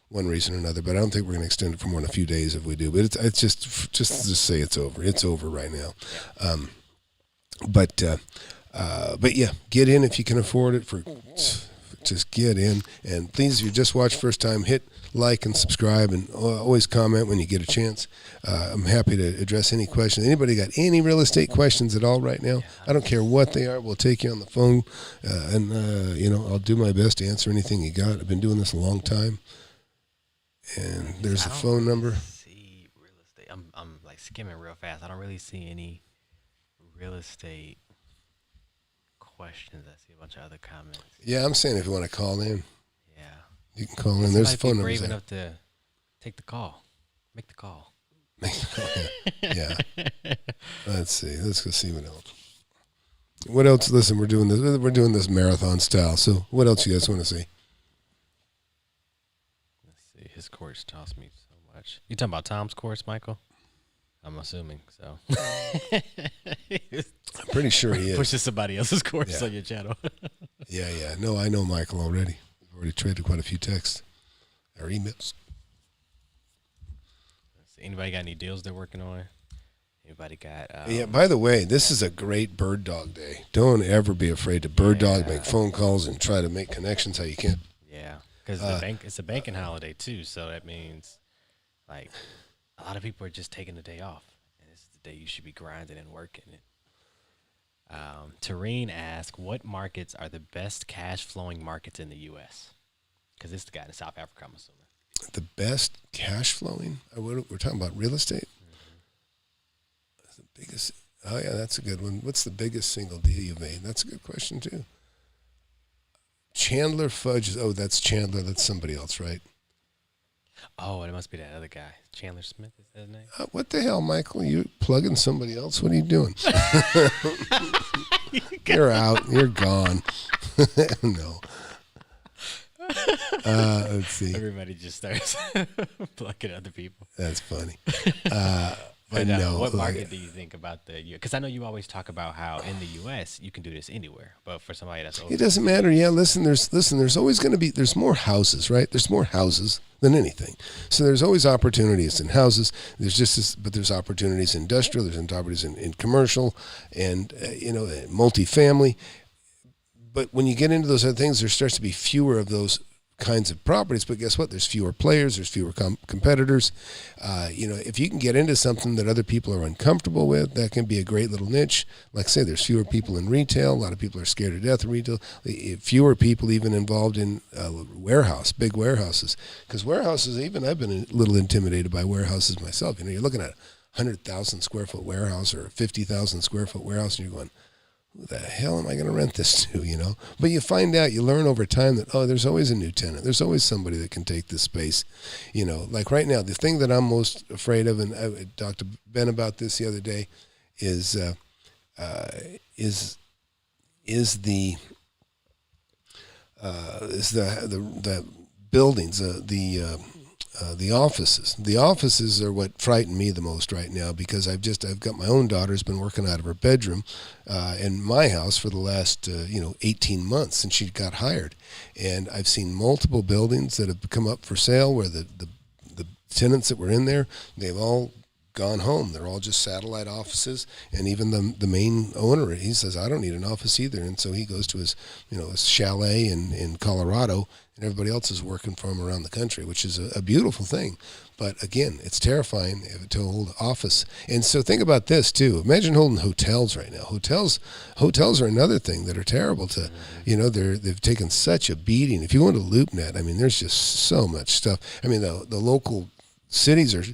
one reason or another, but I don't think we're going to extend it for more than a few days if we do. But it's just to say it's over. It's over right now. But yeah, get in if you can afford it for. Just get in, and please, if you just watch first time, hit like and subscribe, and always comment when you get a chance. I'm happy to address any questions. Anybody got any real estate questions at all right now? I don't care what they are. We'll take you on the phone, and I'll do my best to answer anything you got. I've been doing this a long time, and there's the phone number. I'm like skimming real fast. I don't really see any real estate questions. I see a bunch of other comments. Yeah, I'm saying if you want to call in. Yeah. You can call in. There's the phone number. Brave enough to take the call. Make the call. Yeah. Let's see. Let's go see what else. What else? Listen, we're doing this marathon style. So what else you guys want to see? Let's see. His course tossed me so much. You talking about Tom's course, Michael? I'm assuming so. I'm pretty sure he is. Pushes somebody else's course on your channel. Yeah. No, I know Michael already. We've already traded quite a few texts or emails. Anybody got any deals they're working on? Anybody got? Yeah. By the way, this is a great bird dog day. Don't ever be afraid to bird dog, make phone calls, and try to make connections how you can. Yeah, because it's a banking holiday too, so that means like a lot of people are just taking the day off, and this is the day you should be grinding and working. Tareen asked, "What markets are the best cash flowing markets in the U.S.?" Because it's the guy in South Africa, I'm assuming. The best cash flowing? We're talking about real estate? That's the biggest. Oh, yeah, that's a good one. What's the biggest single deal you've made? That's a good question, too. Chandler Fudge. Oh, that's Chandler. That's somebody else, right? Oh, it must be that other guy. Chandler Smith is that his name? What the hell, Michael? You plugging somebody else? What are you doing? You're out. You're gone. No. Let's see. Everybody just starts plucking other people. That's funny. But what market do you think about the U.S.? Because I know you always talk about how in the U.S. you can do this anywhere, but for somebody that's over, it doesn't matter. Yeah, listen. There's always going to be. There's more houses, right? There's more houses than anything. So there's always opportunities in houses. But there's opportunities in industrial. There's opportunities in commercial, and multifamily. But when you get into those other things, there starts to be fewer of those kinds of properties. But guess what? There's fewer players. There's fewer competitors. If you can get into something that other people are uncomfortable with, that can be a great little niche. Like I say, there's fewer people in retail. A lot of people are scared to death of retail. Fewer people even involved in big warehouses. Because warehouses, even I've been a little intimidated by warehouses myself. You're looking at a 100,000 square foot warehouse or a 50,000 square foot warehouse, and you're going, who the hell am I going to rent this to, But you find out, you learn over time that, there's always a new tenant. There's always somebody that can take this space, Like right now, the thing that I'm most afraid of, and I talked to Ben about this the other day, is the buildings, the offices. The offices are what frighten me the most right now, because I've got my own daughter's been working out of her bedroom in my house for the last 18 months since she got hired, and I've seen multiple buildings that have come up for sale where the tenants that were in there, they've all gone home. They're all just satellite offices, and even the main owner, he says, I don't need an office either, and so he goes to his his chalet in Colorado, and everybody else is working for him around the country, which is a beautiful thing. But again, it's terrifying to hold office. And so think about this too. Imagine holding hotels right now. Hotels are another thing that are terrible to, they've taken such a beating. If you go into LoopNet, there's just so much stuff. The local cities are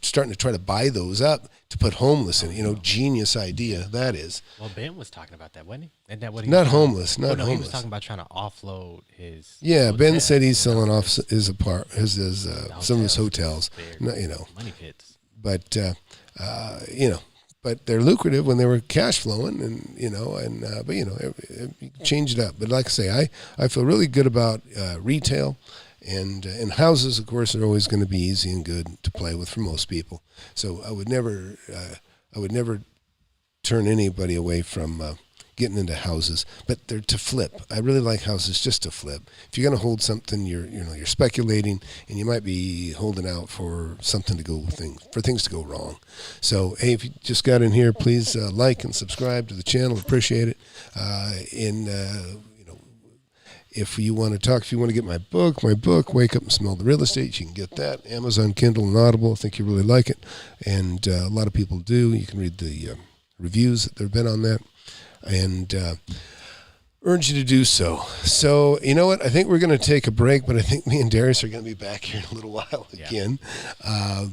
starting to try to buy those up to put homeless in. Genius idea that is. Well, Ben was talking about that, wasn't he? Isn't that what he not was homeless, not no, homeless. He was talking about trying to offload his. Yeah, hotel. Ben said he's selling off some of his hotels. Money pits. But but they're lucrative when they were cash flowing, and change it up. But like I say, I feel really good about retail. And houses, of course, are always going to be easy and good to play with for most people. So I would never turn anybody away from getting into houses. But they're to flip. I really like houses just to flip. If you're going to hold something, you're speculating, and you might be holding out for something things to go wrong. So hey, if you just got in here, please like and subscribe to the channel. Appreciate it. If you want to get my book, Wake Up and Smell the Real Estate, you can get that. Amazon, Kindle, and Audible. I think you really like it. And a lot of people do. You can read the reviews that there have been on that. And urge you to do so. So, you know what? I think we're going to take a break, but I think me and Darius are going to be back here in a little while again.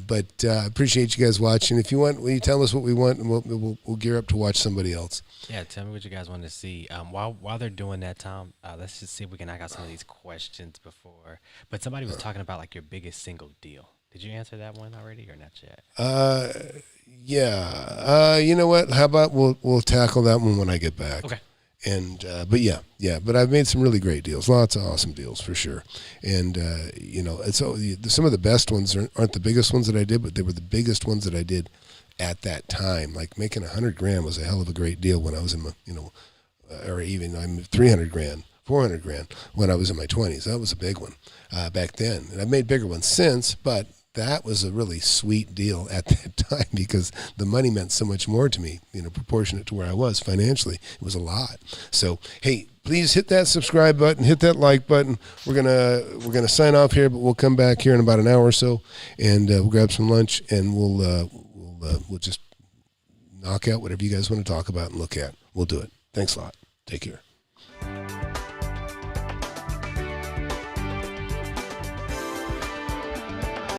But appreciate you guys watching. If you want, will you tell us what we want, and we'll gear up to watch somebody else. Yeah, tell me what you guys want to see. While they're doing that, Tom, let's just see if we can knock out some of these questions before. But somebody was talking about like your biggest single deal. Did you answer that one already or not yet? Yeah. You know what? How about we'll tackle that one when I get back. Okay. And but I've made some really great deals, lots of awesome deals for sure. And some of the best ones aren't the biggest ones that I did, but they were the biggest ones that I did at that time. Like making $100,000 was a hell of a great deal when I was in my, or even I'm $300,000, $400,000 when I was in my 20s. That was a big one back then, and I've made bigger ones since, but that was a really sweet deal at that time because the money meant so much more to me, proportionate to where I was financially. It was a lot. So, hey, please hit that subscribe button, hit that like button. We're gonna sign off here, but we'll come back here in about an hour or so, and we'll grab some lunch, and we'll just knock out whatever you guys want to talk about and look at. We'll do it. Thanks a lot. Take care.